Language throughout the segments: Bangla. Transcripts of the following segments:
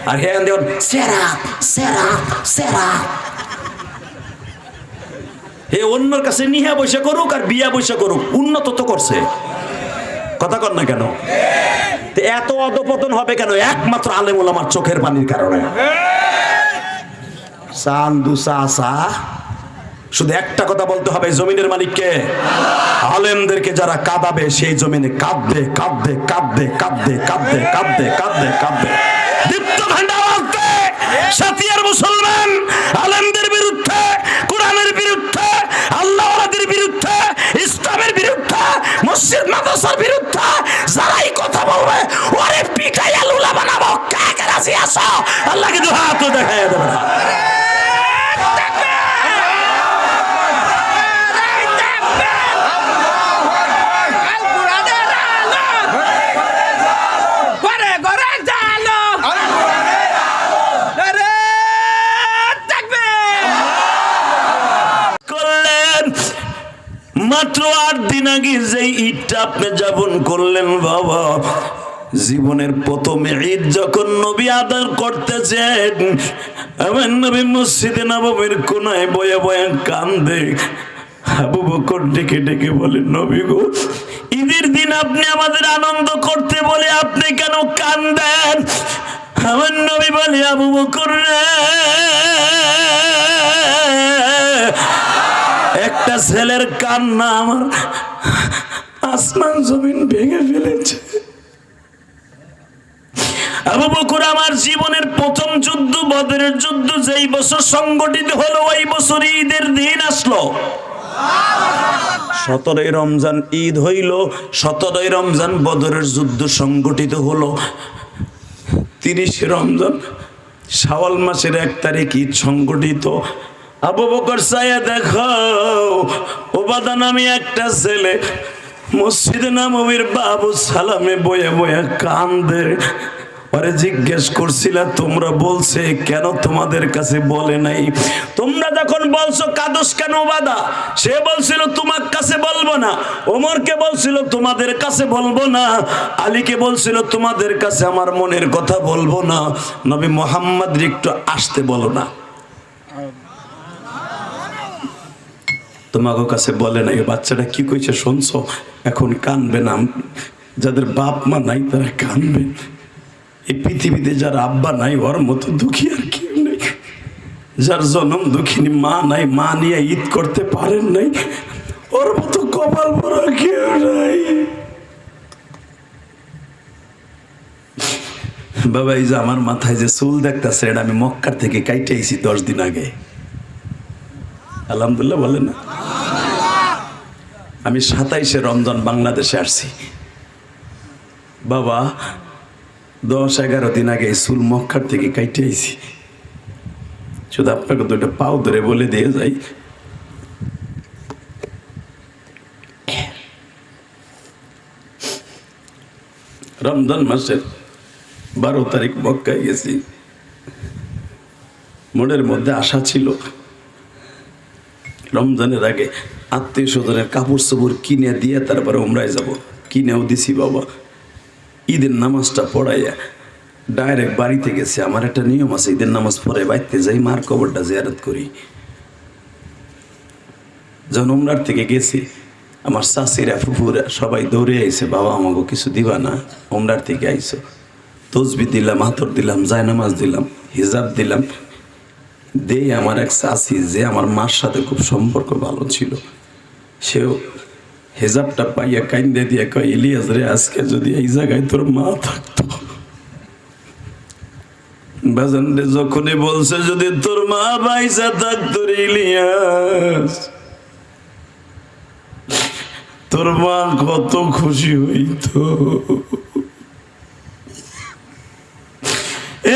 আর হ্যাঁ দেন সেরা সেরা সেরা। হে অন্যর কাছে নিহা বসে করুক আর বিয়া বসে করুক, উন্নত তো করছে। কথা কর না কেন? এত অধপতন হবে কেন? একমাত্র আলেম ওলামার চোখের পানির কারণে। চান্দু চাচা শুধু একটা কথা বলতে হবে, জমিনের মালিককে। আলেমদেরকে যারা কাঁদাবে সেই জমিনে কাঁদবে কাঁদবে কাঁদবে কাঁদবে কাঁদবে কাঁদবে কাঁদবে কাঁদবে। দীপ্ত ভান্ডা বলতে সাথিয়ার মুসলমান আলেমদের বিরুদ্ধে, কোরআনের বিরুদ্ধে, আল্লাহওয়ালাদের বিরুদ্ধে, ইসলামের বিরুদ্ধে, মসজিদ মাদ্রাসার বিরুদ্ধে যারাই কথা বলবে ওরে পিটাইয়া লুলা বানাবো। কে কে রাজি আছো? আল্লাহকে দু হাত দেখাইয়া দেবে না। মাত্র 8 দিন আগে যে ঈদটা আপনি যাপন করলেন বাবা, জীবনের প্রথম ঈদ যখন নবী আদায় করতেছেন, আমার নবী মসজিদে নববীর কোনায় বয়ে বয়ে কান্দে। আবু বকর ডেকে ডেকে বলে, নবী গো, ঈদের দিন আপনি আমাদের আনন্দ করতে বলে আপনি কেন কান্দেন? আমার নবী বলে, আবু বকর রে, একটা ছেলের কান্না আমার আসমান জমিন ভেঙে ফেলেছে। আবু বকর, আমার জীবনের প্রথম যুদ্ধ বদরের যুদ্ধ যেই বছর সংগঠিত হলো, ওই বছর ঈদের দিন আসলো। 17ই রমজান ঈদ হইল, 17ই রমজান বদরের যুদ্ধ সংগঠিত হলো, 30 রমজান শাওয়াল মাসের 1 তারিখ ঈদ সংগঠিত। আবু বকর চাইয়া দেখো, ওবাদা নামে একটা ছেলে মসজিদে নববীর বাবু সালামে বয়ে বয়ে কান্দে। পরে জিজ্ঞেস করছিলা, তোমরা বলছে কেন তোমাদের কাছে বলে নাই? তোমরা যখন বলছো কাদস কেন ওবাদা? সে বলছিল তোমার কাছে বলবো না, ওমরকে বলছিল তোমাদের কাছে বলবো না, আলীকে বলছিল তোমাদের কাছে আমার মনের কথা বলবো না, নবী মুহাম্মদ একটু আসতে বলো না। তোমাকে কাছে বলে নাই। বাচ্চাটা কি কইছে শুনছো? এখন কানবে না, যাদের বাপ মা নাই তারা কানবে। এই পৃথিবীতে যার আব্বা নাই ওর মতো দুঃখী আর কেউ নেই। যার জন্ম দুঃখিনী মা নাই, মা নিয়ে ঈদ করতে পারেন নাই, ওর মতো কপাল পরা কেউ নাই। বাবা, এই যে আমার মাথায় যে চুল দেখতেছে, এটা আমি মক্কার থেকে কাইটে আইছি 10 দিন আগে। আলহামদুলিল্লাহ বলেন না? আমি 27শে রমজান বাংলাদেশে আসছি বাবা, 10-11 দিন আগে চুল মক্কার থেকে কাইটে আইছি। শুধু আপনাকে দুটো পাও ধরে বলে দিয়ে যাই, রমজান মাসের 12 তারিখ মক্কায় গেছি। মনের মধ্যে আশা ছিল রমজানের আগে আত্মীয় স্বজনের কাপড় চোপড় কিনে দিয়ে তারপরে উমরায় যাব। কিনেও দিছি বাবা। ঈদের নামাজটা পড়াইয়া ডাইরেক্ট বাড়িতে গেছি। আমার একটা নিয়ম আছে, ঈদের নামাজ পড়ে বাড়িতে যাই, মার কবরটা জিয়ারত করি। যখন উমরার থেকে গেছি, আমার চাচিরা ফুফুরা সবাই দৌড়ে আইছে, বাবা আমাকে কিছু দিবা না? উমরার থেকে আইছো, তসবি দিলাম, হাতর দিলাম, জায়নামাজ দিলাম, হিজাব দিলাম। দেই আমার এক চাচি, যে আমার মার সাথে খুব সম্পর্ক ভালো ছিল, সেও হেজাবটা পাইয়া কাইন্দে দিয়ে কয়, ইলিয়াস রে, আজকে যদি এই জায়গায় তোর মা থাকতো। বাজান রে, যখনই বলছে যদি তোর মা বাইসা থাকতো রে ইলিয়াস, তোর মা কত খুশি হইতো।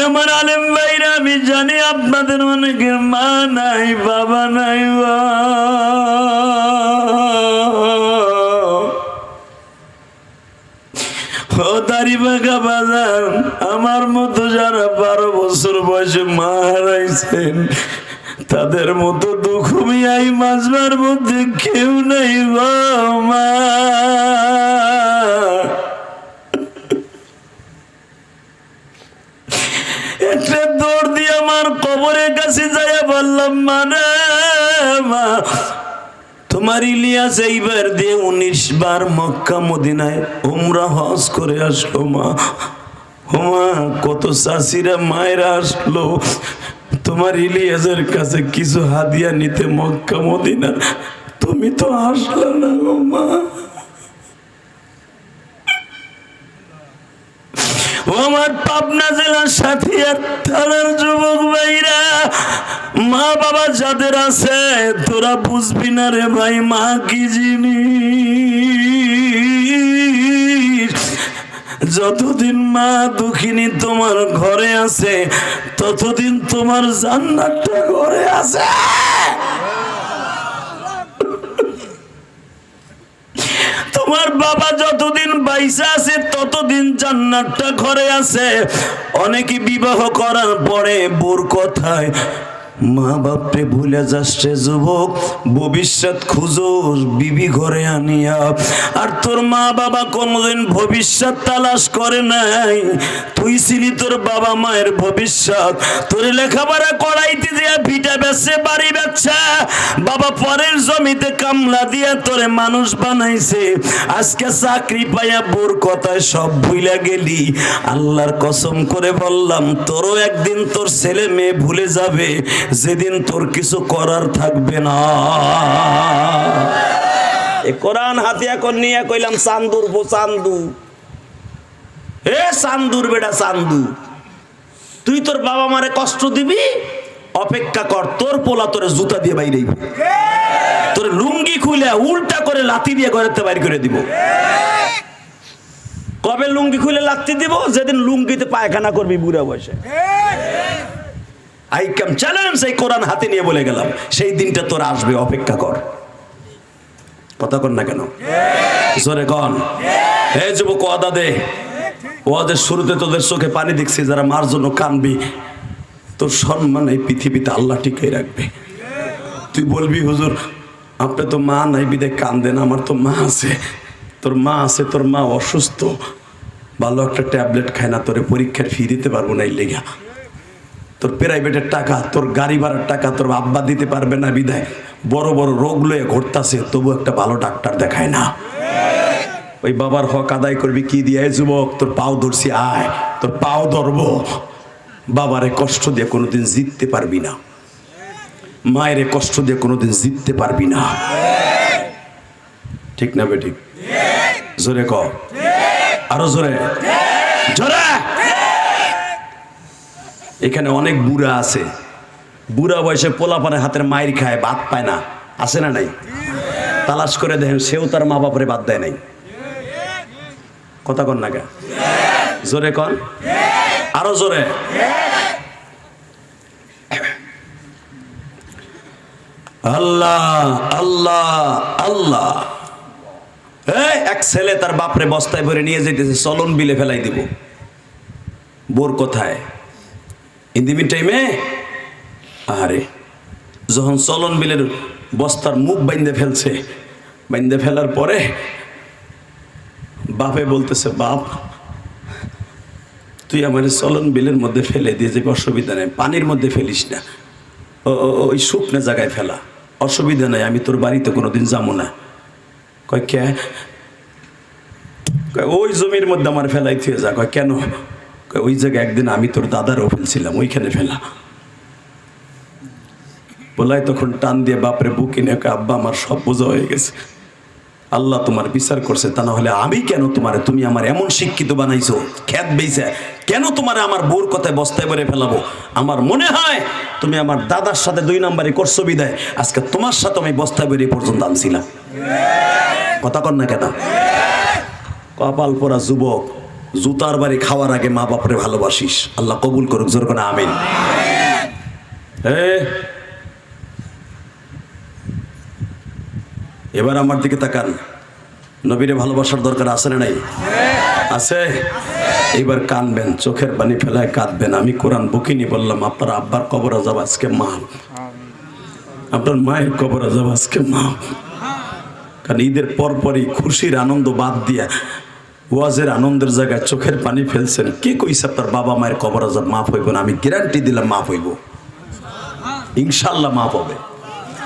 আমার আলেম ভাইরা, আমি জানি আপনাদের অনেকের মা নাই, বাবা নাই। ও দাড়ি বাঁকা বাজার, আমার মতো যারা 12 বছর বয়সে মা হারাইছেন, তাদের মতো দুঃখ এই মাজবার মধ্যে কেউ নাই গো মা। একটা দৌড় দিয়ে আমার কবরের কাছে যাইয়া বললাম, মানে মা তোমার ইলিয়াস এইবার দিয়ে 19 বার মক্কা মদিনায় উমরা হজ করে আসলো মা। মা কত চাষিরা মায়েরা আসলো তোমার ইলিয়াসের কাছে কিছু হাদিয়া নিতে মক্কা মদিনার, তুমি তো আসলে না গো মা। আমার পাবনা জেলার সাথিয়ার থানার যুবক ভাইরা, মা বাবা যাদের আছে তোরা বুঝবি না রে ভাই, মা কি জিনিস। যতদিন মা দুঃখিনী তোমার ঘরে আছে ততদিন তোমার জান্নাতটা ঘরে আছে। তোমার বাবা যতদিন বাইসা আছে ততদিন জান্নাতটা ঘরে আছে। অনেকে বিবাহ করার পরে বোর কথায় মা বাপরে ভুলে যাচ্ছে যুবক, ভবিষ্যৎ খুঁজো বিবি ঘরে আনিয়া। আর তোর মা বাবা কোনদিন ভবিষ্যৎ তালাশ করে নাই, তুই ছিলি তোর বাবা মায়ের ভবিষ্যৎ। তোর লেখাপড়া করাইতে দিয়া ভিটা বেচছে, বাড়ি বেচছে, বাবা পরের জমিতে কামলা দিয়া তোরে মানুষ বানাইছে। আজকে চাকরি পাইয়া বোর কথায় সব ভুলে গেলি। আল্লাহর কসম করে বললাম, তোরও একদিন তোর ছেলে মেয়ে ভুলে যাবে, যেদিন তোর কিছু করার থাকবে না। এ কোরআন হাতিয়া কর নিয়ে কইলাম, চান্দুর বো চান্দু, এ চান্দুর বেটা চান্দু, তুই তোর বাবা মারে কষ্ট দিবি, অপেক্ষা কর, তোর পোলা তোরে জুতা দিয়ে বাইরে, তোর লুঙ্গি খুলে উল্টা করে লাথি দিয়ে ঘরেতে বাইর করে দিব। কবে লুঙ্গি খুলে লাথি দিব? যেদিন লুঙ্গিতে পায়খানা করবি বুড়া বয়সে। আই কাম চ্যালেঞ্জ, এই কোরআন হাতে নিয়ে বলে গেলাম, সেই দিনটা তোর আসবে, অপেক্ষা কর। কথা কর না কেন? জোরে কন। হে যুবক, ওয়াদা দে। ওয়াদের শুরুতে তোদের চোখে পানি দেখছি, যারা মার জন্য কানবি, তোর সম্মান এই পৃথিবীতে আল্লাহ টিকে রাখবে। তুই বলবি, হুজুর আপনি তো মা নাই বিদে কান্দেন, আমার তো মা আছে। তোর মা আছে, তোর মা অসুস্থ, ভালো একটা ট্যাবলেট খায় না, তোরে পরীক্ষার ফি দিতে পারবো না, এই লেগা। তোর প্রাইভেটের টাকা, তোর গাড়ি ভাড়ার টাকা তোর আব্বা দিতে পারবে না বিদায় বড় বড় রোগ লয়ে ঘুরতাছে, তবু একটা ভালো ডাক্তার দেখায় না। ওই বাবার হক আদায় করবি কি দিয়ে? যুবক, তোর পাও ধরছি, আয়, তোর পাও ধরবো। বাবারে কষ্ট দিয়ে কোনোদিন জিততে পারবি না, মায়ের কষ্ট দিয়ে কোনোদিন জিততে পারবি না। ঠিক না বেটি? জোরে ক, আরো জোরে, জোরে। এখানে অনেক বুড়া আছে, বুড়া বয়সে পোলাপানে হাতের মায়ের খায়, ভাত পায় না, আছে না নাই? তালাশ করে দেখেন, সেও তার মা বাপরে বাদ দেয় নাই। কথা কন না কে? জোরে কন, আরো জোরে। আল্লাহ আল্লাহ আল্লাহ। এক ছেলে তার বাপরে বস্তায় ভরে নিয়ে যেতেছে, চলন বিলে ফেলাই দিব। বোর কোথায়? ইন দি মিন টাইমে, আরে যখন চলন বিলের বস্তার মুখ বাইন্দে ফেলছে, বাইন্দে ফেলার পরে বাপে বলতেছে, বাপ তুই আমার চলন বিলের মধ্যে ফেলে দিয়ে যে অসুবিধা নেই, পানির মধ্যে ফেলিস না, ওই শুকনো জায়গায় ফেলা, অসুবিধা নাই, আমি তোর বাড়িতে কোনোদিন যাবো না। কয় কে? ওই জমির মধ্যে আমার ফেলাই থুয়ে যা। কয় কেন? ওই জায়গায় একদিন আমি তোর দাদারও ফেলছিলাম, ওইখানে ফেলা। বলাই তখন টান দিয়ে বাপরে বুকে নিয়ে, আব্বা আমার সব বোঝা হয়ে গেছে, আল্লাহ তোমার বিচার করছে, তা না হলে আমি কেন তোমারে, তুমি আমার এমন শিক্ষিত বানাইছো, খ্যাত বেইছে, কেন তোমারে আমার বোর কথায় বস্তায় ভরে ফেলাবো? আমার মনে হয় তুমি আমার দাদার সাথে 2 নম্বরে করছো বিদায় আজকে তোমার সাথে আমি বস্তায় ভরে পর্যন্ত আনছিলাম। কথা কর না কেন? কপাল পোড়া যুবক, জুতার বাড়ি খাওয়ার আগে মা বাপরে ভালোবাসিস, আল্লাহ কবুল করুক, জোর করে আমিন। এবার আমার দিকে তাকান, নবীরে ভালোবাসার দরকার আছে না নাই? আছে। এবার কানবেন, চোখের পানি ফেলায় কাঁদবেন। আমি কোরআন বুকিনি বললাম, আপনার আব্বার কবর আজাব আজকে মাফ, আপনার মায়ের কবর আজাব আজকে মাফ। কারণ ঈদের পরপরই খুশির আনন্দ বাদ দিয়া ওয়াজের আনন্দের জায়গায় চোখের পানি ফেলছেন। কে কইছে আপনার বাবা মায়ের কবর আযাব মাফ হইব না? আমি গ্যারান্টি দিলাম মাফ হইব, ইনশাল্লাহ মাফ হবে।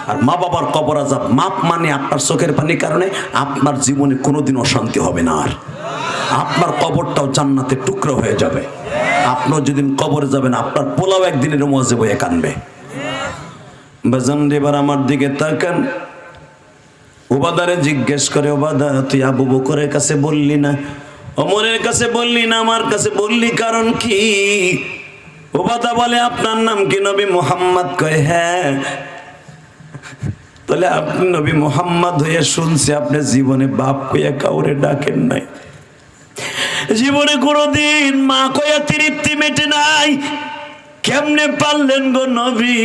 আর মা বাবার কবর আযাব মাপ মানে আপনার চোখের পানির কারণে আপনার জীবনে কোনোদিন অশান্তি হবে না, আর আপনার কবরটাও জান্নাতের টুকরো হয়ে যাবে। আপনিও যেদিন কবরে যাবেন আপনার পোলাও একদিনের মজে বয়ে কানবে। বাজান এবার আমার দিকে তাকান। উবাদারে জিজ্ঞেস করে, উবাদা তুই আবু বকরের কাছে বললি না, ওমরের কাছে বললি না, আমার কাছে বললি, কারণ কি? উবাদা বলে আপনার নাম কি? নবী মুহাম্মদ। কয় হ্যাঁ। তাহলে আপনি নবী মুহাম্মদ হয়ে শুনছি আপনি জীবনে বাপ কইয়া কাউরে ডাকেন নাই, জীবনে কোনোদিন মা কইয়া তৃপ্তি মেটে নাই। কেমনে পারলেন গো নবী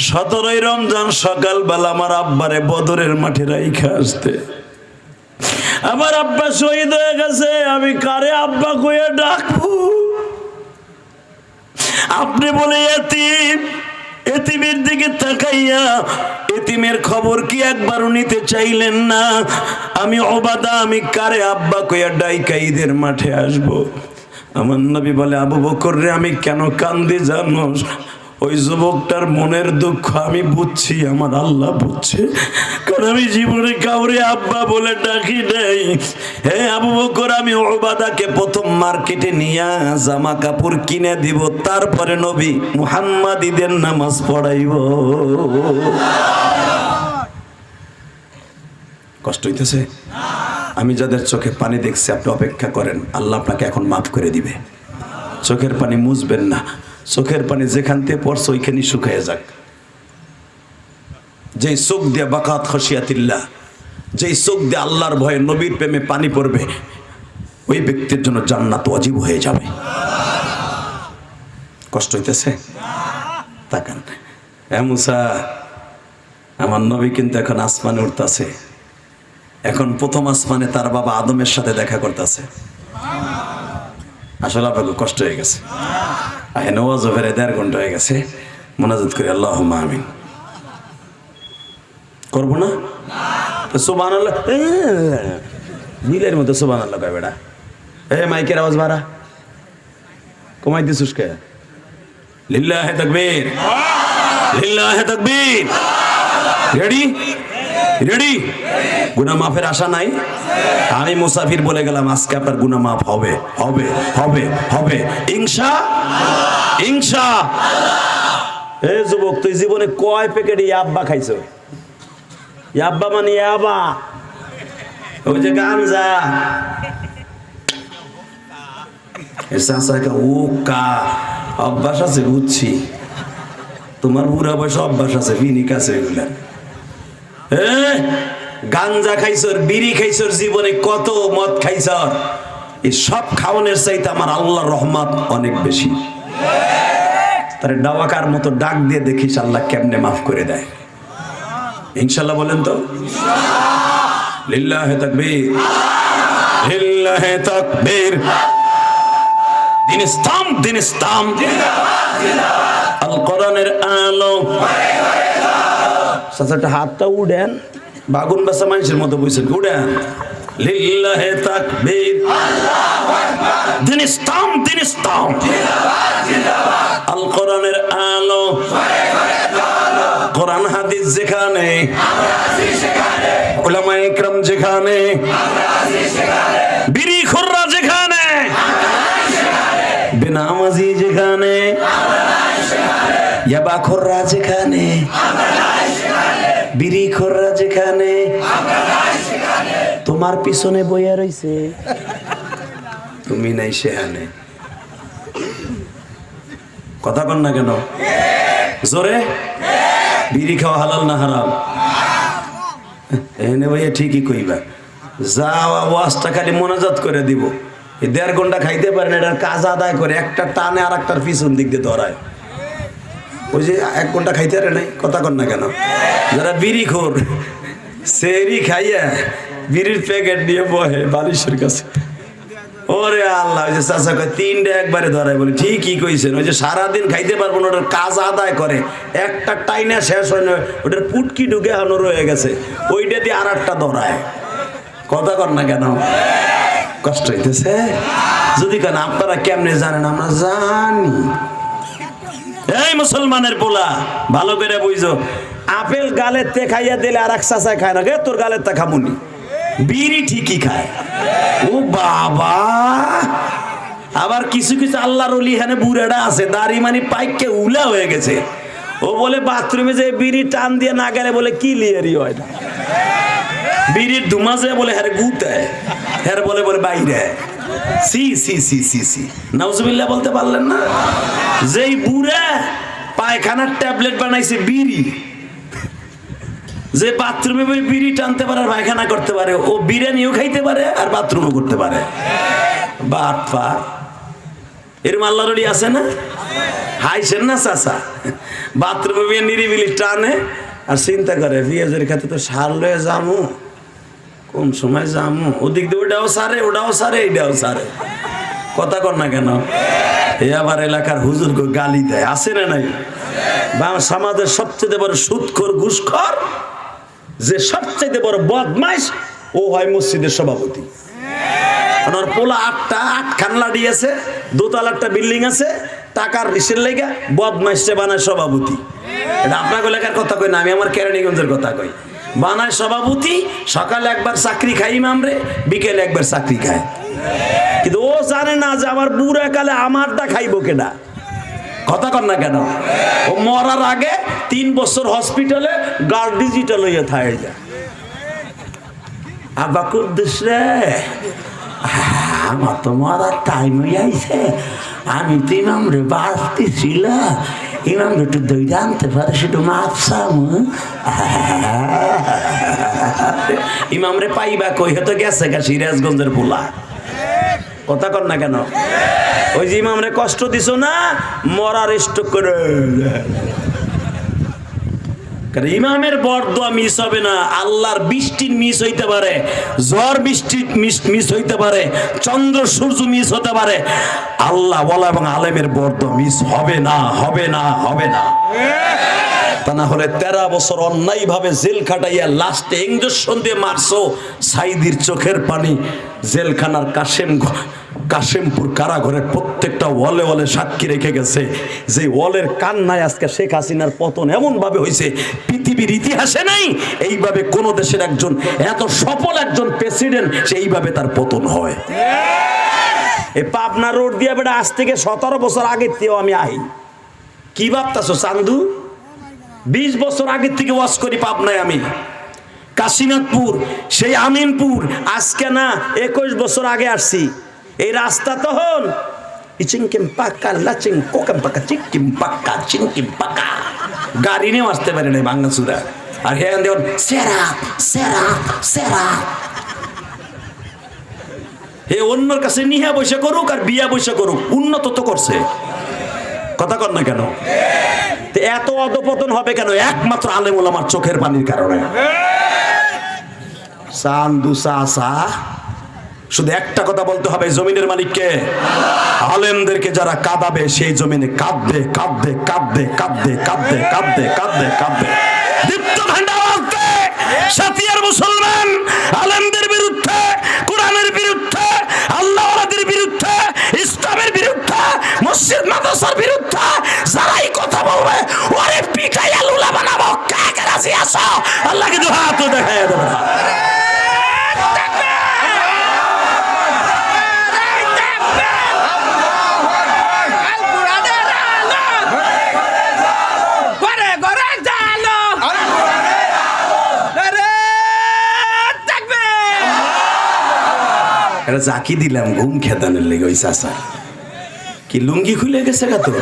17ই রমজান সকালবেলা আমার আব্বারে বদরের মাঠে রাইখা আসতে? আমার আব্বা শহীদ হয়ে গেছে, আমি কারে আব্বা কইয়া ডাকবো? আপনি বলে এতিম, এতিমের দিকে তাকাইয়া এতিমের খবর কি একবারও নিতে চাইলেন না? আমি ওবাদা, আমি কারে আব্বা কইয়া ডাইকা ঈদের মাঠে আসবো? আমার নবী বলে, আবু বকর রে আমি কেন কান্দি জানোস? ওই যুবকটার মনের দুঃখ আমি বুঝছি, আমার আল্লাহ বুঝছে, কারণ আমি জীবনে কাউরে আব্বা বলে ডাকি নাই। হে আবু বকর, আমি ওবাদাকে প্রথম মার্কেটে নিয়ে জামা কাপড় কিনে দিব, তারপরে নবী মুহাম্মদ ঈদের নামাজ পড়াইব। কষ্ট হইতেছে? আমি যাদের চোখে পানি দেখছি আপনি অপেক্ষা করেন, আল্লাহ আপনাকে এখন মাফ করে দিবে। চোখের পানি মুছবেন না, চোখের পানি যেখান থেকে পড়ছে ওইখানেই শুকায় যাক। যেই চোখ দিয়ে বাকাত খসিয়াতিল্লাহ, যেই চোখ দিয়ে আল্লাহর ভয়ে নবীর প্রেমে পানি পড়বে, ওই ব্যক্তির জন্য জান্নাত ওয়াজিব হয়ে যাবে। কষ্ট হইতেছে? তাকান। এ মুসা, আমার নবী কিন্তু এখন আসমানে উঠতেছে। এখন প্রথম আসমানে তার বাবা আদমের সাথে দেখা করতেছে। আসলে আপনাকে কষ্ট হয়ে গেছে। নওয়াজ ফেরে 1.5 ঘন্টা হয়ে গেছে। মোনাজাত করি আল্লাহুম্মা আমিন। করবো না? সুবহানাল্লাহ, মিলের মতো সুবহানাল্লাহ কয় বেটা। মাইকের আওয়াজ বাড়া, কমাই দিছিস কে? লিল্লাহি তাকবীর, লিল্লাহি তাকবীর। রেডি? রেডি? গুনাহ মাফের আশা নাই? আমি মুসাফির বলে গেলাম, আজকে আপনার গুনাহ মাফ হবে, হবে, হবে, হবে, ইনশাআল্লাহ, ইনশাআল্লাহ। যুবক, তুই জীবনে কয় প্যাকেট ইয়াব্বা খাইছো? ইয়াব্বা মানে ইয়াবা, ওই যে গাঞ্জা। অভ্যাস আছে বুঝছি, তোমার বুড়া বয়স অভ্যাস আছে, ফিনিক আছে এগুলা। গাঞ্জা খাইছর, বিড়ি খাইছর, জীবনে কত মদ খাইছর, এই সব খাওয়ানোর চাইতে আমার আল্লাহর রহমত অনেক বেশি। তারে ডাওয়াকার মতো ডাক দিয়ে দেখিস আল্লাহ কেমনে মাফ করে দেয়। ইনশাআল্লাহ বলেন তো? লিল্লাহি তাকবীর, লিল্লাহি তাকবীর। দিন ইসলাম, দিন ইসলাম, আল কোরআনের আলো। সাসাটা হাতটা উড়েন, বাগুন বাসা মানুষের মতো বলছেন, উড়েন। লিল্লাহি তাকবীর, আল্লাহু আকবার। দিন ইসলাম, দিন ইসলাম, আল কোরআনের আলো। কোরআন হাদিস যেখানে, উলামায়ে ইকরাম যেখানে, বিড়ি খুররা যেখানে, বেনামাজি যেখানে, ইয়াবা খুররা যেখানে, বিড়ি খুররা যেখানে, তোমার পিছনে বইয়া রইছে, তুমি নাই সেখানে। কথা কন না কেন জোরে? বিড়ি খাওয়া হালাল না হারাম? এনে ভাইয়া ঠিকই কইবা। যাওয়া ওয়াজটা খালি মোনাজাত করে দিব, এই 1.5 ঘন্টা খাইতে পারেন, এটার কাজ আদায় করে একটা টানে আর একটার পিছন দিক দিয়ে ধরায়। ওই যে 1 ঘন্টা খাইতে পারে নাই, কথা কন না কেন? যারা বিড়ি খোর, সেরি খাইয়া বিড়ির প্যাকেট নিয়ে বহে বালিশের কাছে। ওরে আল্লাহ, ওই যে চাচা কয় 3টা একবারে ধরায়। বলি ঠিকই কইছেন, ওই যে সারাদিন খাইতে পারবো না, ওটার কাজ আদায় করে, একটা টাইনা শেষ হয় না, ওটার পুটকি ঢুকে হানো রয়ে গেছে, ওইটা দিয়ে আর একটা ধরায়। কথা কর না কেন? কষ্ট হইতেছে? যদি কেন আপনারা কেমনে জানেন? আমরা জানি। এই মুসলমানের পোলা, ভালো করে বুঝো, আপেল গালের তে খাইয়া দিলে আর এক চাচায় খায় না, গে তোর গালের তে খামুনি। বিড়ি ঠিকই খায়। ও বাবা, আবার কিছু কিছু আল্লাহর ওলি এখানে বুড়াটা আছে, দাড়ি মানে পাইকে উলা হয়ে গেছে। ও বলে বাথরুমে যে বিড়ি টান দিয়ে না গেলে বলে কি লিয়ারি হয় না, বিড়ির ধুমা যে বলে হ্যাঁ গুতায়, হ্যাঁ বলে বলে বাইরে। সি সি সি সি সি, নাউজুবিল্লাহ বলতে পারলেন না? যেই বুড়া পায়খানার ট্যাবলেট বানাইছে বিড়ি, যে বাথরুমে বিড়ি টানতে পারে আর পায়খানা করতে পারে, ও বিরিয়ানিও খাইতে পারে আর বাথরুমও করতে পারে। বাপ্পা, এরম আল্লাহর ওলি আছে না? হাইছেন না চাচা? বাথরুমে বিয়ে নিরিবিলি টানে আর চিন্তা করে পেঁয়াজের খাতে তো সার লয়ে যামু, কোন সময় যামু, ওদিক দিয়ে ওটাও সারে, ওটাও সারে, এইটাও সারে। কথা কর না কেন? এ আবার এলাকার হুজুর গালি দেয়, আছে না নাই? সমাজের সবচেয়ে বড় সুদখোর ঘুষখোর, যে সবচেয়ে বড় বদমাইশ, ও হয় মসজিদের সভাপতি। ওর পোলা আটখান লাড়ি আছে, দোতলা একটা বিল্ডিং আছে, টাকার রিসের লেগে বদমাইশে বানায় সভাপতি। এটা আপনাকে এলাকার কথা কই না, আমি আমার কেরানীগঞ্জের কথা কই। বানায় সভাপতি, সকালে একবার চাকরি খাই ইমামরে, বিকেলে একবার চাকরি খায়। কিন্তু ও জানে না যে আমার বুড়া কালে আমারটা খাইবো কেনা। কথা কর না কেন? ও মরার আগে 3 বছর হসপিটালে গার্ড ডিজিটাল হইয়া থাকে যায়। আব্বা কুদ্দুস রে, আমার তো মরার টাইম হয়ে আইছে, আমি তো ইমামরে বাঁচতেছিল, ইমামরে একটু দই আনতে পারে, সেটু মাছ চামু। ইমামরে পাইবা কই, হয়তো গেছে গা সিরাজগঞ্জের পোলা। কথা কর না কেন? ওই যে ইমামরে কষ্ট দিছো না, মরার স্ট্রোক করে। ইমামের বরদোয়া মিস হবে না, আল্লাহর বৃষ্টি মিস হইতে পারে, ঝড় বৃষ্টি মিস হইতে পারে, চন্দ্র সূর্য মিস হতে পারে, আল্লাহ ওয়ালা এবং আলেমের বরদোয়া মিস হবে না, হবে না, হবে না। তা না হলে 13 বছর অন্যায় ভাবে জেল খাটাইয়া লাস্টে ইঞ্জেকশন দিয়ে মারছো, সাইদির চোখের পানি জেলখানার কাশেমপুর কারাঘরের প্রত্যেকটা ওয়ালে ওয়ালে সাক্ষী রেখে গেছে। যে ওয়ালের কান্নায় আজকে শেখ হাসিনার পতন এমন ভাবে হয়েছে, পৃথিবীর ইতিহাসে নাই এইভাবে কোন দেশের একজন এত সফল একজন প্রেসিডেন্ট সেইভাবে তার পতন হয়। এই পাবনা রোড দিয়ে বেটা আজ থেকে 17 বছর আগের থেকেও আমি আহি। কি ভাবতাছো চান্দু? 20 বছর আগের থেকে ওয়াজ করি পাবনায় আমি। কাশীনাথপুর, সেই আমিনপুর, আজকে না 21 বছর আগে আসছি। এই রাস্তা তখন ইচিংকিম পাকা লাচিং কোকাম পাকা চিকিম পাকা চিংকিম পাকা, গাড়ি নিয়েও আসতে পারে না ভাঙ্গাচুরা। আর হ্যাঁ দেখুন সেরা সেরা সেরা, হে অন্যর কাছে নিহা বসে করুক আর বিয়া বসে করুক, উন্নত তো করছে। কথা কর না কেন? এত অধপতন হবে কেন? একমাত্র আলেম ওলামার চোখের পানির কারণে। চান্দু চাচা, শুধু একটা কথা বলতে হবে, জমিনের মালিককে, আলেমদেরকে যারা কাঁদাবে সেই জমিনে কাঁদবে কাঁদবে কাঁদবে কাঁদবে কাঁদবে কাঁদবে কাঁদবে কাঁদবে। দীপ্ত ভান্ডা বলতে সাথিয়ার মুসলমান আলেমদের বিরুদ্ধে, কোরআনের বিরুদ্ধে, আল্লাহওয়ালাদের বিরুদ্ধে, ইসলামের বিরুদ্ধে, মসজিদ মাদ্রাসার বিরুদ্ধে যারাই কথা বলবে ওরে পিটাইয়া লুলা বানাবো। কে কে রাজি আছো? আল্লাহকে দুই হাত দেখাইয়া দেবে। এটা জাকি দিলাম ঘুম খেদানের লেগে ওই চাষা। কি লুঙ্গি খুলে গেছে গা তোর?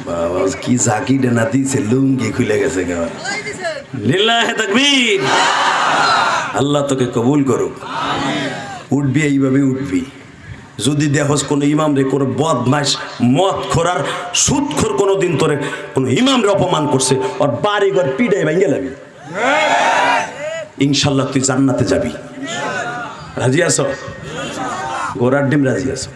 বাবা কি জাকি ডানা দিছে, লুঙ্গি খুলে গেছে গা। লিল্লাহে তাকবীর। আল্লাহ তোকে কবুল করুক। উঠবি এইভাবে উঠবি। যদি দেখোস কোনো ইমাম রে কোনো বদমাইশ মদ খোরার সুদখোর কোনোদিন তোরে কোনো ইমাম রে অপমান করছে, ওর বাড়ি ঘর পিড়াই ভাঙে যাবি, ইনশাল্লাহ তুই জান্নাতে যাবি। রাজি আছো? ঘোড়ার ডিম রাজি আছো?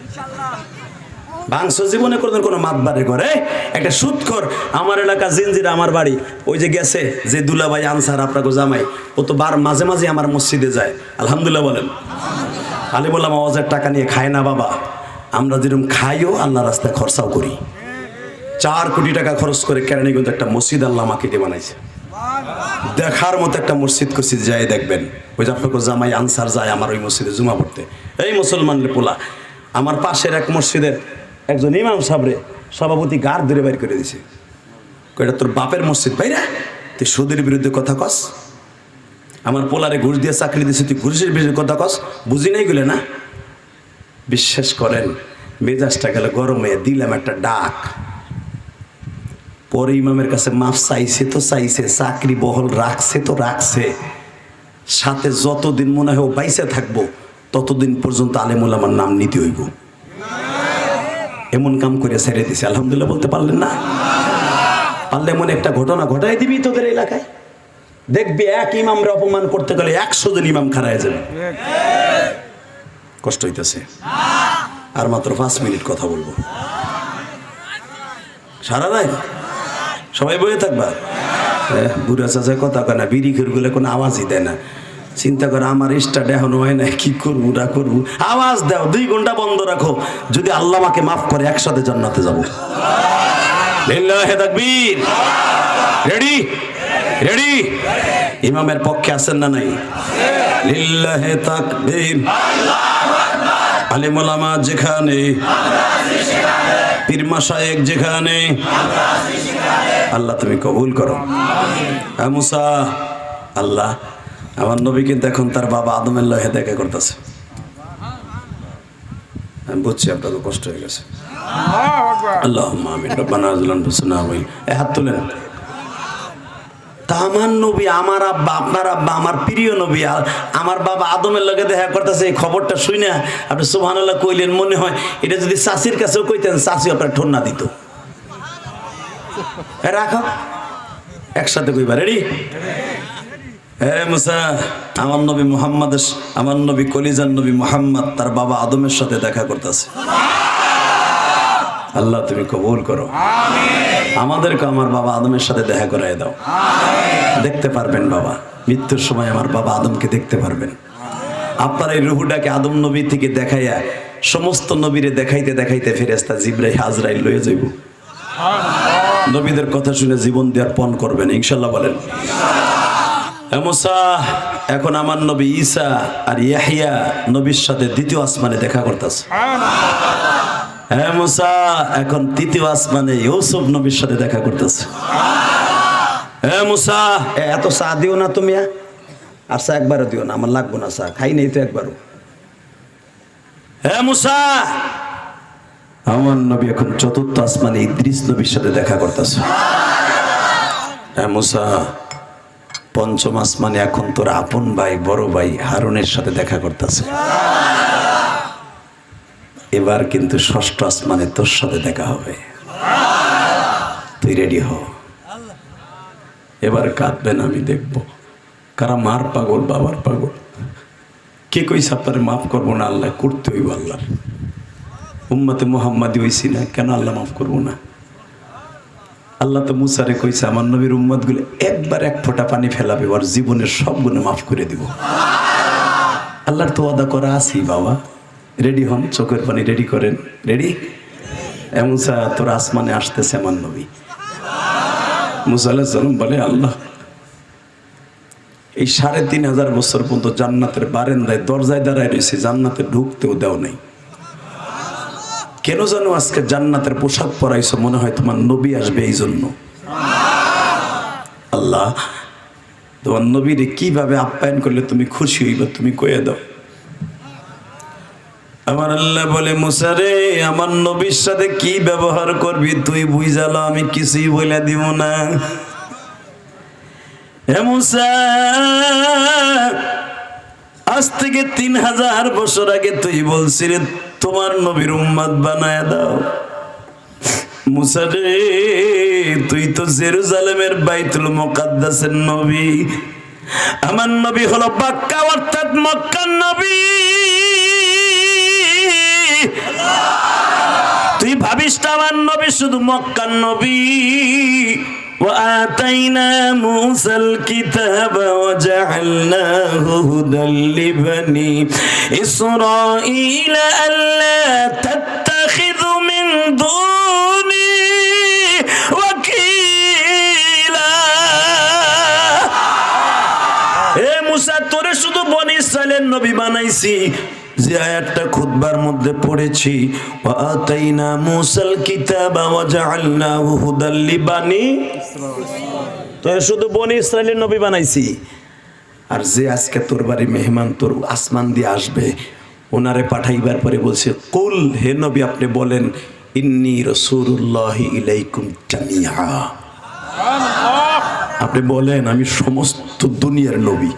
বাংশ জীবনে কোনদিন কোনো মাতবারে করে একটা সুদখোর। আমার এলাকা জিনজিরা, আমার বাড়ি ওই যে গেছে যে দুলাভাই আনসার আপনাকে জামাই, ও তো মাঝে মাঝে আমার মসজিদে যায়। আলহামদুলিল্লাহ বলেন। আলী বললাম আওয়াজের টাকা নিয়ে খায় না বাবা, আমরা যেরকম খাইও আল্লাহ রাস্তায় খরচাও করি। 4 কোটি টাকা খরচ করে কেরানীগঞ্জ একটা মসজিদ আল্লাহ আমাকে দিয়ে বানাইছে, দেখার মতো একটা মসজিদ করছি, যাই দেখবেন। ওই যে আপনাকে জামাই আনসার যায় আমার ওই মসজিদে জুমা পড়তে, এই মুসলমানের পোলা। আমার পাশের এক মসজিদের একজন ইমাম সাহেবরে সভাপতি গার ধরে বাইর করে দিছে, এটা তোর বাপের মসজিদ ভাইরা, তুই সুদের বিরুদ্ধে কথা কস। আমার পোলারে ঘুষ দিয়ে চাকরি দিয়েছে, তুই ঘুষের বিরুদ্ধে কথা কস, বুঝি নাই গুলে না। বিশ্বাস করেন মেজাজটা গেল গরমে, দিলাম একটা ডাক। পরে ইমামের কাছে মাফ চাইছে তো চাইছে, চাকরি বহল রাখছে তো রাখছে, সাথে যতদিন মনে হয় ও বাইসে থাকবো ততদিন পর্যন্ত আলেমুল আমার নাম নিতে হইব। এমন কাম করে ছেড়ে দিছে, আলহামদুলিল্লাহ বলতে পারলেন না? পারলে এমন একটা ঘটনা ঘটাই দিবি তোদের এলাকায়, দেখবি এক ইমামরে অপমান করতে গেলে 100 জন ইমাম খাড়ায় যাবে। কষ্ট হইতেছে, আর মাত্র 5 মিনিট কথা বলবো, সারা রাত সবাই বয়ে থাকবা। বুড়া চাচা কথা কয় না, বিড়ি খেয়ে কোনো আওয়াজই দেয় না। চিন্তা করে আমার স্টার্ট এখনো হয় না, কি করবো না করবো, আওয়াজ দাও, 2 ঘন্টা বন্ধ রাখো, যদি আল্লাহ আমাকে মাফ করে একসাথে জান্নাতে যাবো। লিল্লাহি তাকবীর। রেডি রেডি, ইমামের পক্ষে আছেন না নাই? লিল্লাহি তাকবীর। আলিম ওলামা যেখানে, পীর মাশায়েখ যেখানে, আল্লাহ তুমি কবুল করো। মুসা, আল্লাহ আমার নবী কিন্তু এখন তার বাবা আদমের লহে দেখা করতেছে। আমি বুঝছি আপনাদের কষ্ট হয়ে গেছে। আল্লাহুম্মা আমিন। রব্বানা আযলাম হুসনা ওয়াইল। হাত তুলেন। তা আমার নবী, আমার আব্বা, আপনার আব্বা, আমার প্রিয় নবী, আমার বাবা আদমের লগে দেখা করতেছে, এই খবরটা শুনে আপনি সুবহানাল্লাহ কইলেন, মনে হয় এটা যদি চাচির কাছেও কইতেন চাচি আপনার ঠন্না দিত। রাখো একসাথে কইবা। রেডি? মুসা, আমার নবী মুহাম্মদ, আমার নবী কলিজার নবী মুহাম্মদ তার বাবা আদমের সাথে দেখা করতেছে। আল্লাহ তুমি কবুল করো। আমাদেরকে আমার বাবা আদমের সাথে দেখা করাই দাও। দেখতে পারবেন বাবা, মৃত্যুর সময় আমার বাবা আদমকে দেখতে পারবেন। আপনার এই রুহুটাকে আদম নবী থেকে দেখাইয়া সমস্ত নবীরে দেখাইতে দেখাইতে ফেরেশতা জিবরাইল আজরাইল লয়ে যাইব। নবীদের কথা শুনে জীবন দেওয়ার পণ করবেন ইনশাল্লাহ, বলেন। মুসা, এখন আমার নবী ঈসা আর ইয়াহইয়া নবীর সাথে 2য় আসমানে দেখা করতেছে। মুসা, এখন 3য় আসমানে ইউসুফ নবীর সাথে দেখা করতেছে। মুসা, এত চা দিও না তুমি, আর চা একবারও দিও না, আমার লাগবো না চা, খাই নেই তো একবারও। মুসা, আমার নবী এখন 4র্থ আসমানে ইদ্রিস নবীর সাথে দেখা করতেছে। মুসা, 5ম আসমানে এখন তোর আপন ভাই, বড় ভাই হারুনের সাথে দেখা করতেছে। এবার কিন্তু 6ষ্ঠ আসমানে তোর সাথে দেখা হবে, তুই রেডি হ। এবার কাঁদবেন, আমি দেখবো কারা মার পাগল, বাবার পাগল। কে কইছে আপনারে মাফ করবো না? আল্লাহ করতে হইব। আল্লাহর উম্মতে মুহাম্মাদি হইছি না, কেন আল্লাহ মাফ করবো না? আল্লাহ তো মুসারে কইছে আমার নবীর উম্মত গুলো একবার 1 ফোঁটা পানি ফেলাবে, ওর জীবনের সব গুণ মাফ করে দিব। আল্লাহর তো ওয়াদা করা আছেই বাবা। রেডি হন, চোখের পানি রেডি করেন। রেডি? মুসা, তোর আসমানে আসতেছে আমার নবী। মুসা আলাইহিস সালাম বলে, আল্লাহ এই 3500 বছর পর্যন্ত জান্নাতের বারান্দায় দরজায় দাঁড়ায় রয়েছে, জান্নাতে ঢুকতেও দেও নাই, কেন জানো আজকে জান্নাতের পোশাক পরাইছো? মনে হয় তোমার নবী আসবে এই জন্য। আল্লাহ, তোমার নবীরে কিভাবে আপ্যায়ন করলে তুমি খুশি হইবা, তুমি কয়ে দাও। আমার আল্লাহ বলে, মুসা রে, আমার নবীর সাথে কি ব্যবহার করবি তুই বুঝালো, আমি কিছুই বলে দিব না। হে মুসা, আজ থেকে 3000 বছর আগে তুই বলছিলি তোমার নবীর উম্মত বানায় দাও। মুসা রে, তুই তো জেরুজালেমের বাইতুল মুকাদ্দাসের নবী, আমার নবী হলো মক্কা অর্থাৎ মক্কার নবী। তুই ভাবিস আমার নবী শুধু মক্কার নবী, وآتينا موسى الكتاب وجعلناه هدى لبني إسرائيل ألا تتخذوا من دوني وكيلا এ মুসা তোরে শুধু বনি ইসরাইলের নবী বানাইছি যে আয়াতটা খুতবার মধ্যে পড়েছি ওয়াতাইনা মুসাল কিতাবা ওয়া জাআলনাহু হুদাল লিবানি তো শুধু বনি ইসরাইলের নবী বানাইছি আর যে আজকে তোর বাড়ি মেহমান তোর আসমান দিয়ে আসবে ওনারে পাঠাইবার পরে বলছে কুল হে নবী আপনি বলেন ইন্নী রাসূলুল্লাহি ইলাইকুম জামিআ আপনি বলেন আমি সমস্ত দুনিয়ার নবী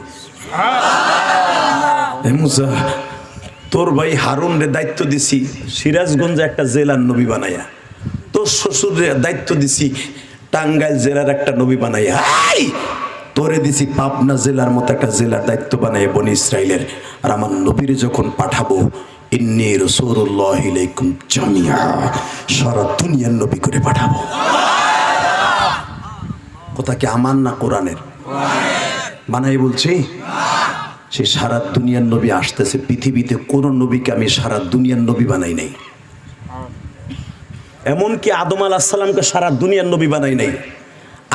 হে মুসা তোর ভাই হারুন রে দায়িত্ব দিছি সিরাজগঞ্জে একটা জেলার নবী বানাইয়া তোর শ্বশুরের দায়িত্ব দিছি টাঙ্গাইল জেলার একটা নবী বানাইয়া তোরে দিছি পাবনা জেলার মতো একটা জেলার দায়িত্ব বানাইয়া বনি ইসরাইলের আর আমার নবীরে যখন পাঠাবো ইন্নী রাসূলুল্লাহি ইলাইকুম জামিআ সারা দুনিয়ার নবী করে পাঠাবো কথা কি আমার না কোরআনের বানাই বলছি সে সারা দুনিয়ার নবী আসতেছে পৃথিবীতে কোন নবীকে আমি সারা দুনিয়ার নবী বানাই নাই এমনকি আদম আলাইহিস সালামকে সারা দুনিয়ার নবী বানাই নাই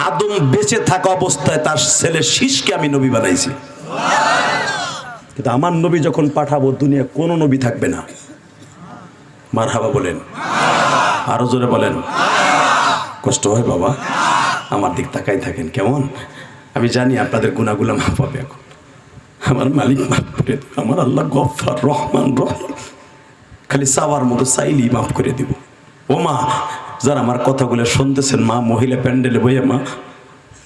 আদম বেঁচে থাকা অবস্থায় তার ছেলে শীষকে আমি নবী বানাইছি কিন্তু আমার নবী যখন পাঠাবো দুনিয়া কোন নবী থাকবে না মারহাবা বলেন আরো জোরে বলেন কষ্ট হয় বাবা আমার দিক তাকাই থাকেন কেমন আমি জানি আপনাদের গুনাহগুলো মাফ হবে এখন আমার মালিক মাফ করে দেবে আমার আল্লাহ গফফার রহমান রহিম খালি চাওয়ার মতো চাইলেই মাফ করে দিব ও মা যারা আমার কথাগুলো শুনতেছেন মা মহিলা প্যান্ডেলে বইয়া মা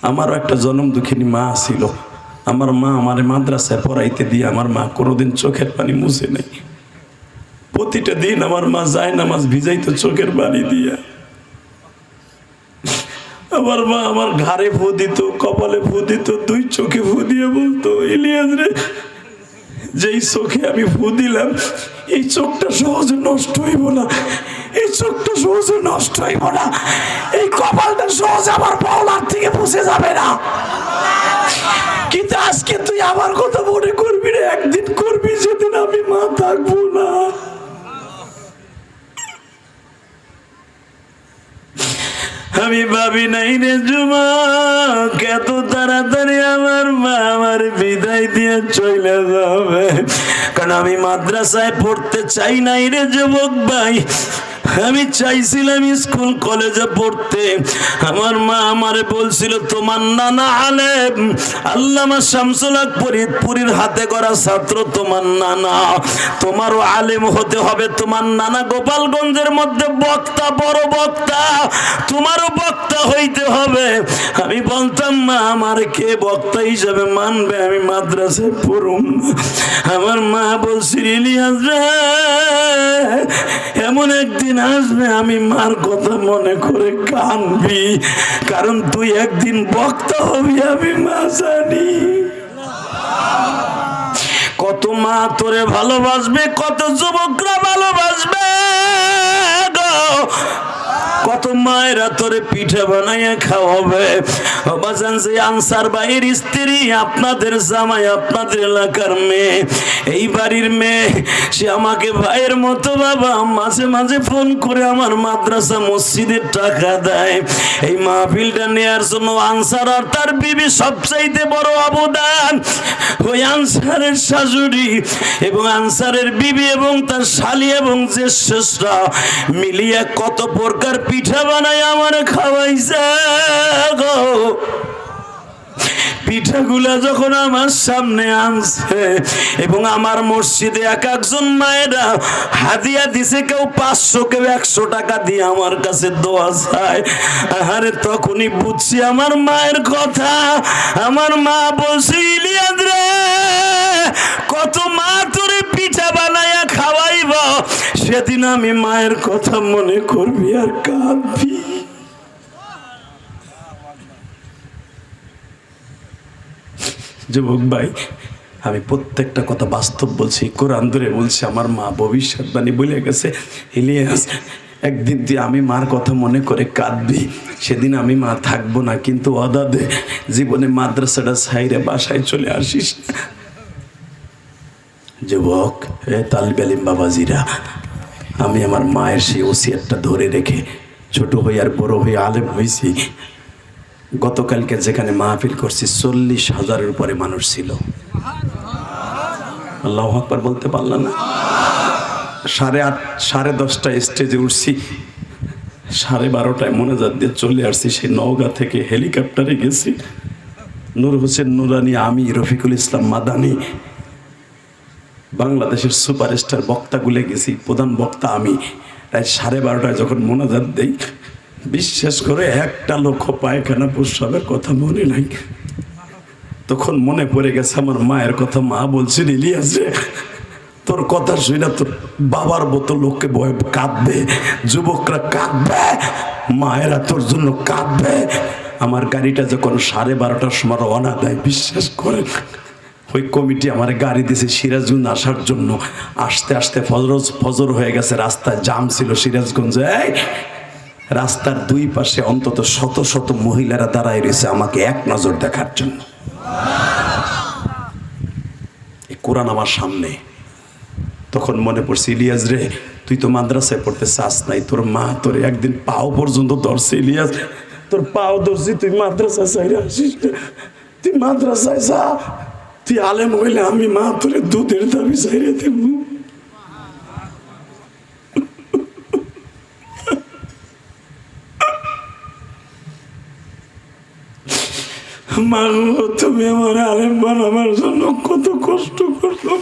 আমারও একটা জনম দুঃখিনী মা ছিল আমার মা আমার মাদ্রাসায় পড়াইতে দিয়ে আমার মা কোনোদিন চোখের পানি মুছে নাই প্রতিটা দিন আমার মা যায় নামাজ ভিজাইতো চোখের পানি দিয়া আমার মা আমার ঘাড়ে ফু দিত কপালে ফু দিত দুই চোখে ফু দিয়ে বলতো ইলিয়াস রে যেই চোখে আমি ফু দিলাম এই চোখটা সহজে নষ্ট হইব না এই চোখটা সহজে নষ্ট হইব না এই কপালটা সহজে আমার পাওলার থেকে মুছে যাবে না কিন্তু আজকে তুই আমার কথা মনে করবি রে একদিন করবি যেদিন আমি মা থাকবো না আমি ভাবি নাই রে যুবক এত তাড়াতাড়ি আমার মা আমার বিদায় দিয়ে চলে যাবে কারণ আমি মাদ্রাসায় পড়তে চাই নাই রে যুবক ভাই আমি চাইছিলাম স্কুল কলেজে পড়তে আমার মা আমারে বলছিল তোমার নানা আলেম আল্লামা শামসুল হক ফরিদপুরের হাতে করা ছাত্র তোমার নানা তোমারও আলেম হতে হবে তোমার নানা গোপালগঞ্জের মধ্যে বক্তা বড় বক্তা তোমারও বক্তা হইতে হবে আমি বলতাম মা আমার কে বক্তা হিসাবে মানবে আমি মাদ্রাসায় পড়ুম আমার মা বলছিল ইলিয়াস রে এমন একদিন আসবে আমি মার কথা মনে করে কাঁদবি কারণ তুই একদিন বক্তা হবি আমি মা জানি কত মা তোরে ভালোবাসবে কত যুবকরা ভালোবাসবে কত মায়েরা তোরে পিঠা বানাইয়া খাওয়াবে বাজান যে আনসার ভাইয়ের স্ত্রী আপনাদের জামাই আপনাদের এলাকার মেয়ে এই বাড়ির মেয়ে সে আমাকে ভাইয়ের মতো বাবা মাঝে মাঝে ফোন করে আমার মাদ্রাসা মসজিদের টাকা দেয় এই মাহফিলটা নেয়ার জন্য আনসার আর তার বিবি সবচাইতে বড় অবদান ওই আনসারের শাশুড়ি এবং আনসারের বিবি এবং তার শালি এবং জ্যেষ্ঠরা মিলিয়ে কত প্রকার পিঠা বানাই আমার খাওয়াইছে গো পিঠাগুলা যখন আমার সামনে আনছে এবং আমার মসজিদে এক একজন মায়েরা হাদিয়া দিছে কেউ 500 কেউ 100 টাকা দিয়ে আমার কাছে দোয়া চায় আরে তখনই বুঝছি আমার মায়ের কথা আমার মা বলছে ইলিয়াস রে কত মা তোরে পিঠা বানাইয়া খাওয়াইব সেদিন আমি মায়ের কথা মনে করবি আর কাঁদবি যুবক ভাই আমি প্রত্যেকটা কথা বাস্তব বলছি কোরআন ধরে বলছি আমার মা ভবিষ্যৎবাণী বলে গেছে ইলিয়াস একদিন তুই আমি মার কথা মনে করে কাঁদবি, সেদিন আমি মা থাকবো না, কিন্তু ওয়াদা দে জীবনে মাদ্রাসাটা ছাইরে বাসায় চলে আসিস না। যুবক, তালিব আলিম বাবাজিরা, আমি আমার মায়ের সেই ওসিয়তটা ধরে রেখে ছোট হয়ে আর বড় হয়ে আলেম হয়েছি। গতকালকে যেখানে মাহফিল করছি 40,000-এর উপরে মানুষ ছিল। আল্লাহু আকবার বলতে পারলাম না? 8:30 10:30 স্টেজে উঠছি, 12:30টায় মোনাজাত দিয়ে চলে আসছি। সেই নওগাঁ থেকে হেলিকপ্টারে গেছি। নূর হোসেন নুরানি, আমি, রফিকুল ইসলাম মাদানি, বাংলাদেশের সুপারস্টার বক্তাগুলো গেছি, প্রধান বক্তা আমি। রাত 12:30টায় যখন মোনাজাত দেই, বিশ্বাস করে একটা লোক পায়খানা প্রস্রাবের কথা মনে নাই। তখন মনে পড়ে গেছে আমার মায়ের কথা। মা বলছেন, ইলিয়াস রে, তোর কথা শুনে তোর বাবার মতো লোককে ভয় কাঁদবে, যুবকরা কাঁদবে, মায়েরা তোর জন্য কাঁদবে। আমার গাড়িটা যখন 12:30টার সময় রওনা দেয়, বিশ্বাস করে ওই কমিটি আমার গাড়ি দিয়েছে সিরাজগঞ্জ আসার জন্য। আসতে আসতে ফজর হয়ে গেছে, রাস্তায় জাম ছিল সিরাজগঞ্জে। রাস্তার দুই পাশে অন্তত শত শত মহিলারা দাঁড়ায় রয়েছে আমাকে এক নজর দেখার জন্য। এই কোরআন আমার সামনে। তখন মনে পড়ছে, ইলিয়াস রে, তুই তো মাদ্রাসায় পড়তে চাস নাই, তোর মা তোর একদিন পাও পর্যন্ত ধরছে। ইলিয়াস, তোর পাও ধরছি, তুই মাদ্রাসায় চাইরে আসিস না, তুই মাদ্রাসায় যা, তুই আলেম হইলে আমি মা তোরে দুধের দাবি চাইরে দেব। মা, তুমি আমার আলেম বানাবার জন্য কত কষ্ট করছো।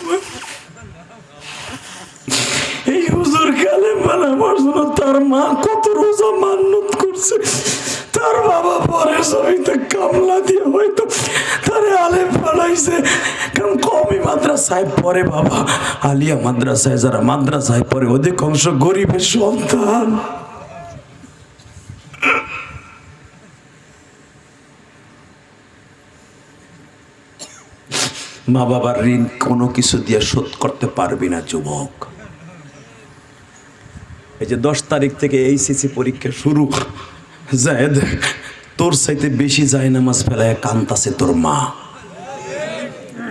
এই হুজুরকে আলেম বানাবার জন্য তার মা কত রোজা মান্নত করছে। তার বাবা পরে জমিতে কামলা দিয়ে হয়তো তারে আলেম বানাইছে। কারণ কমই মাদ্রাসায় পড়ে বাবা, আলিয়া মাদ্রাসায় যারা মাদ্রাসায় পড়ে অধিকাংশ গরিবের সন্তান। মা বাবার ঋণ কোনো কিছু দিয়ে শোধ করতে পারবি না যুবক। এই যে 10 তারিখ থেকে এইচএসসি পরীক্ষা শুরু, যায় দেখ তোর চাইতে বেশি যায় নামাজ ফেলায় কান্তাছে তোর মা।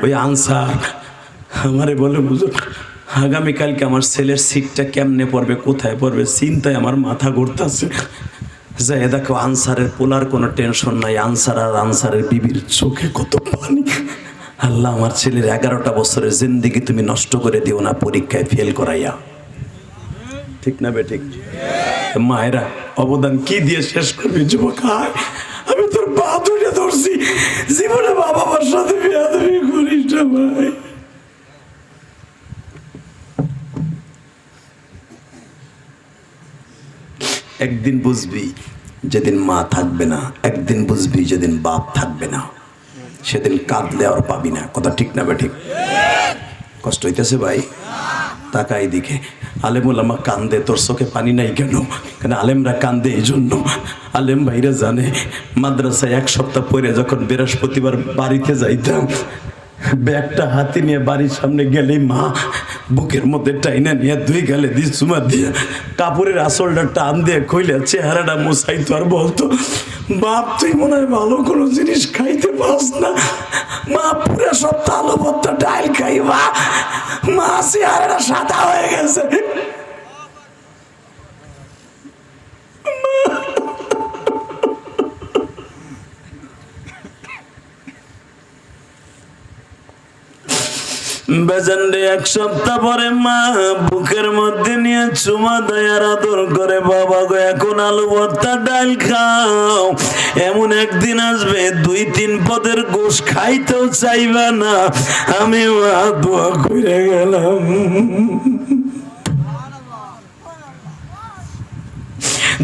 ওই আনসার আমারে বলে, বুঝুন আগামীকালকে আমার ছেলের সিটটা কেমনে পড়বে, কোথায় পড়বে, চিন্তায় আমার মাথা ঘুরতেছে। যায় দেখো আনসারের পোলার কোনো টেনশন নাই, আনসার আর আনসারের বিবির চোখে কত পানি। আল্লাহ, আমার ছেলের 11টা বছরের জিন্দেগি তুমি নষ্ট করে দিও না পরীক্ষায় ফেল করাইয়া। ঠিক না বেঠিক? মায়েরা অবদান কি দিয়ে শেষ করবি যুবক? আমি তোর পা ধরে ধরছি, জীবনে মা বাবার সাথে বেয়াদবি করিস না ভাই। একদিন বুঝবি যেদিন মা থাকবে না, একদিন বুঝবি যেদিন বাপ থাকবে না, সেদিন কাঁদলে আর পাবি না। কথা ঠিক না বেঠিক? কষ্ট হইতেছে ভাই? তাকাই দিকে আলেমুল আমা কান্দে, তোর চোখে পানি নাই কেন? কেন আলেমরা কান্দে এই জন্য, আলেম ভাইরা জানে। মাদ্রাসায় 1 সপ্তাহ পরে যখন বৃহস্পতিবার বাড়িতে যাইতাম, ব্যাগটা হাতে নিয়ে বাড়ির সামনে গেলেই মা বুকের মধ্যে টাইনা নিয়ে 2 গালে দিয়ে চুমা দিয়ে কাপড়ের আসলটা টান দিয়ে কইলে চেহারাটা মুছাইতো আর বলতো, বাপ তুই মনে হয় ভালো কোনো জিনিস খাইতে পাস না, মা পুরো সপ্তাহ আলু ভর্তা ডাল খাইবা, মা চেহারাটা সাদা হয়ে গেছে। বেজান্ডে 1 সপ্তাহ পরে মা বুকের মধ্যে নিয়ে চুমা দেয় আর আদর করে, বাবা গো এখন আলু ভর্তা ডাল খাও। এমন একদিন আসবে 2-3 পদের গোশ খাইতেও চাইবা না। আমি মা দোয়া করে গেলাম।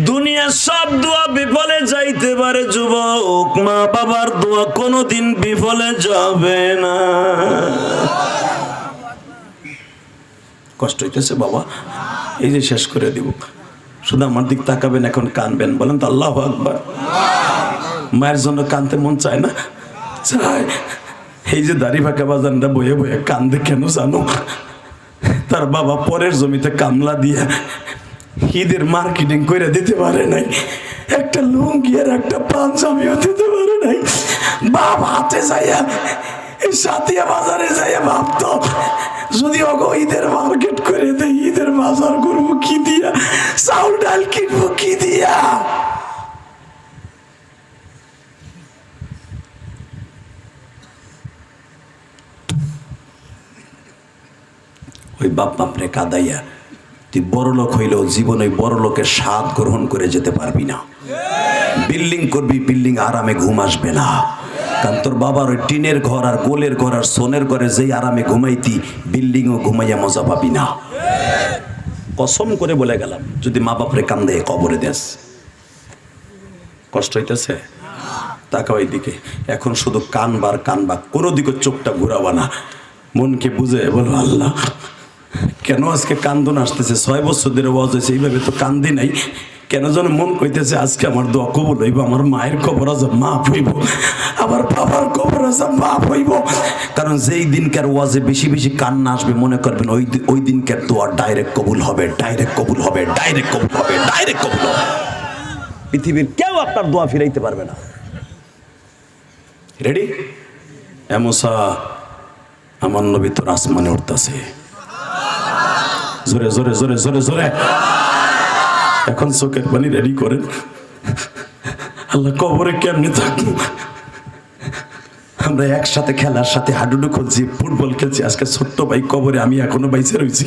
দুনিয়ার সব দোয়া বিফলে যাইতে পারে যুবক, মা বাবার দোয়া কোনোদিন বিফলে যাবে না। কষ্ট হইতেছে বাবা, এই যে শেষ করে দিব, শুধু আমার দিক তাকাবেন, এখন কানবেন, বলেন তো আল্লাহু আকবার। মায়ের জন্য কানতে মন চায় না? চায়। এই যে দাড়ি ফাঁকা বাজানরা বয়ে বয়ে কান্দে কেন জানো? তার বাবা পরের জমিতে কামলা দিয়া ঈদের মার্কেটিং করে দিতে পারে নাই, একটা লুঙ্গি আর একটা পাঞ্জাবিও দিতে পারে নাই। বাপ হাতে যাইয়া এই সাতিয়া বাজারে যাইয়া ভাবতো যদি ওগো ঈদের মার্কেট করে দেয়, ঈদের বাজার করবো কি দিয়া, চাউল ডাল কিনবো কি দিয়া। ওই বাপ বাপরে কাদাইয়া তুই বড় লোক হইলেও জীবনে বড় লোকের স্বাদ গ্রহণ করে যেতে পারবি না। বিল্ডিং করবি, বিল্ডিং আরামে ঘুম আসবে না, কারণ তোর বাবার ওই টিনের ঘর আর গোলের ঘর আর সোনের ঘরে যেই আরামে ঘুমাইতি, বিল্ডিংও ঘুমাইয়া মজা পাবি না। কসম করে বলে গেলাম, যদি মা বাপরে কান্দে কবরে দেস, কষ্ট হইতেছে? তাকাও এইদিকে, এখন শুধু কানবা, কোনো দিকে চোখটা ঘুরাবা না, মনকে বুঝে বলো আল্লাহ কেন আজকে কান্দন আসতেছে, 6 বছর ধরে ওয়াজ হয়েছে, এইভাবে তো কান্দি নাই, কেন যেন মন কইতেছে আজকে আমার দোয়া কবুল হইব, আমার মায়ের কবর আজব মাফ হইব, আমার বাবার কবর আজব মাফ হইব। কারণ যেই দিনকার ওয়াজে বেশি বেশি কান্না আসবে, মনে করবেন ওই দিনকার দোয়া ডাইরেক্ট কবুল হবে, ডাইরেক্ট কবুল হবে, ডাইরেক্ট কবুল হবে, ডাইরেক্ট কবুল হবে। পৃথিবীর কেউ আপনার দোয়া ফিরাইতে পারবে না। রেডি? এমসা আমার নবী তোর আসমানে উঠতেছে, জোরে জোরে জোরে জোরে জোরে। এখন চোখের পানি রেডি করেন, আল্লাহ কবরে কেমনি থাকবো। আমরা একসাথে খেলার সাথে হাডুডু খেলছি, ফুটবল খেলছি, আজকে ছোট্ট ভাই কবরে, আমি এখনো বাইসে রয়েছি।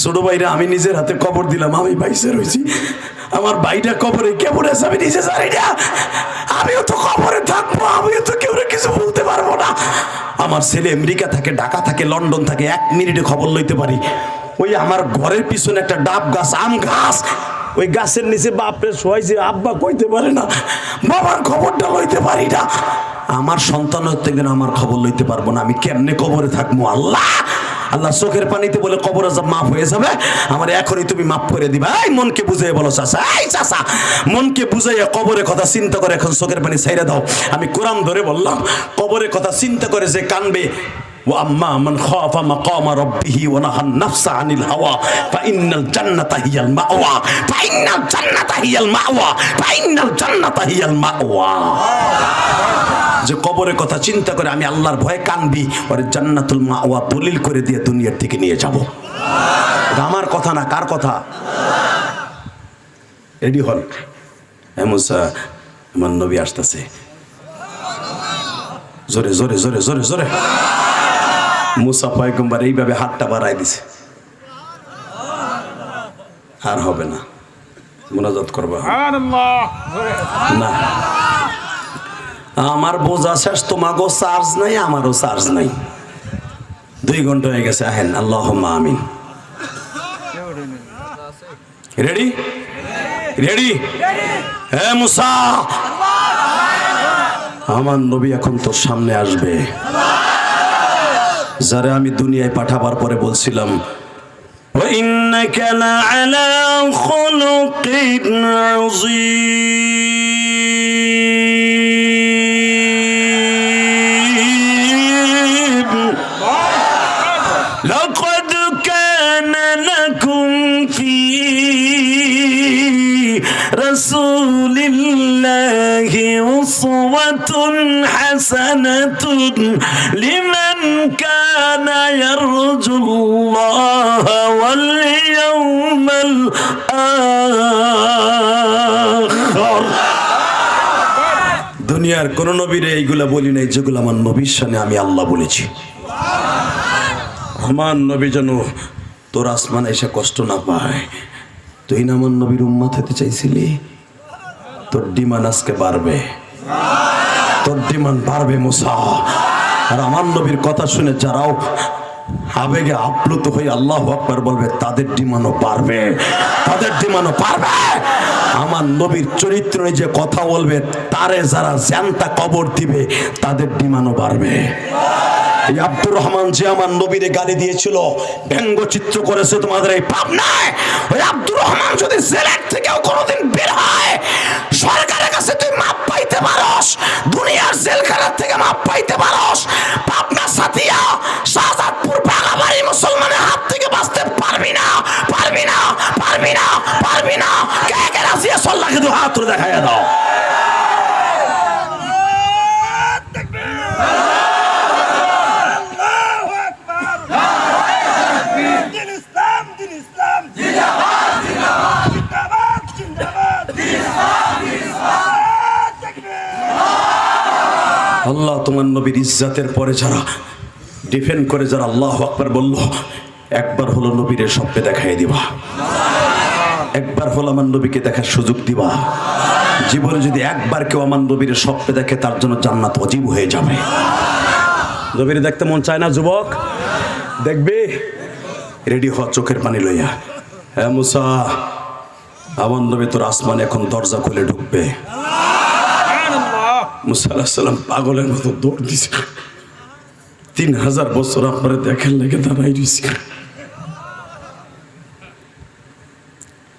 ছোট ভাইরা আমি নিজের হাতে কবর দিলাম, আমি বাইসে রয়েছি। আমার ভাইটা কবরে কেমন আছে আমি নিজে জানি না, আমিও তো কবরে থাকবো, আমিও তো কেউ কিছু বলতে পারবো না। আমার ছেলে আমেরিকা থাকে, ঢাকা থাকে, লন্ডন থাকে, 1 মিনিটে খবর লইতে পারি। ওই আমার ঘরের পিছনে একটা ডাব গাছ, আম গাছ, ওই গাছের নিচে বাপরে শোয়াইছে, আব্বা কইতে পারে না, বাবার খবরটা লইতে পারি না। আমার সন্তান হতে গেলে আমার খবর লইতে পারবো না, আমি কেমনে কবরে থাকবো? আল্লাহ আল্লাহ চোখের পানিতে বলে কবর আযাব মাফ হয়ে যাবে, আমার এখনই তুমি মাফ করে দিবা। এই মনকে বুঝাই বলো চাচা, এই চাচা মনকে বুঝাইয়া কবরের কথা চিন্তা করে এখন চোখের পানি ছাইড়া দাও। আমি কোরআন ধরে বললাম, কবরের কথা চিন্তা করে যে কানবে, ওয়াম্মা মান খাফা মাকামা রাব্বিহি ওয়া নাহান নাফসা আনিল হাওয়া ফাইন্নাল জান্নাতা হিয়াল মাওয়া, ফাইন্নাল জান্নাতা হিয়াল মাওয়া, ফাইন্নাল জান্নাতা হিয়াল মাওয়া। যে কবরের কথা চিন্তা করে আমি আল্লাহর ভয়ে কানবি, ওরে জান্নাতুল মাওয়া দলিল করে দিয়ে দুনিয়ার থেকে নিয়ে যাব। এটা আমার কথা না, কার কথা? রেডি হল, মুসা আমার নবী আসতেছে, জোরে জোরে জোরে জোরে জোরে। মুসা পয়গম্বর এইভাবে হাতটা বাড়াই দিছে, আর হবে না, মুনাজাত করবা না। আমার বোঝা শেষ, তোমাগো চার্জ নাই, আমারও চার্জ নাই, 2 ঘন্টা হয়ে গেছে। আহেন, আল্লাহুম্মা আমিন। Ready ready? হে মুসা, আমার নবী এখন তোর সামনে আসবে, যারা আমি দুনিয়ায় পাঠাবার পরে বলছিলাম ওয়া ইন্নাকা লাআলা খুলুকিন আযীম, লাকাদ কানা লাকুম ফি রাসূলিল্লাহি উসওয়াতুন হাসানাতুন লিমান কানা ইয়ারজুল্লাহ ওয়াল ইয়াউমাল আখির। দুনিয়ার কোন নবীরে এইগুলা বলি নাই যেগুলো আমার নবীর সামনে আমি আল্লাহ বলেছি। আমার নবী যেন তোর আসমানে এসে কষ্ট না পায়। তুই না আমার নবীর উম্মত হতে চাইছিলি, তোর ডিমান্ড আজকে বাড়বে, তোর ডিমান্ড বাড়বে মুসা। আর আমার নবীর কথা শুনে যারাও আবেগে আপ্লুত হয়ে আল্লাহু আকবার বলবে, তাদের ডিমান্ডও বাড়বে, তাদের ডিমান্ডও বাড়বে। আমার নবীর চরিত্র যে কথা বলবে, তারে যারা জ্যান্তা কবর দিবে, তাদের ডিমান্ডও বাড়বে। এই আব্দুর রহমান যে আমার নবীরে গালি দিয়েছিল, ব্যঙ্গচিত্র করেছে তোমাদের এই পাবনায়, ওই আব্দুর রহমান যদি জেলের থেকেও কোনোদিন বের হয়, সরকারের কাছে তুই মাপ পাইতে পারস, দুনিয়ার জেলখানার থেকে মাপ পাইতে পারস, পাবনা সাথিয়া শাহজাদপুর বাগাবাড়ি মুসলমানের হাত থেকে বাঁচতে পারবি না, পারবি না, পারবি না, আল্লাহ তোমার নবীর ইজ্জতের পরে যারা ডিফেন্ড করে যারা আল্লাহু আকবার বলল, একবার হলো নবীর স্বপ্নে দেখাই দিবা, একবার হলো আমার নবীকে দেখার সুযোগ দিবা। জীবনে যদি একবার কেউ আমার নবীর স্বপ্নে দেখে তার জন্য জান্নাত ওয়াজিব হয়ে যাবে। নবীর দেখতে মন চায় না যুবক? দেখবি? রেডি হ চোখের পানি লইয়া। হ্যাঁ মুসা, আমার নবী তোর আসমানে এখন দরজা খুলে ঢুকবে। মুসা আলাইহিস সালাম পাগলের মতো দৌড় দিছে। 3000 বছর আপনারা দেখেন লেগে দাঁড়াই দিছে।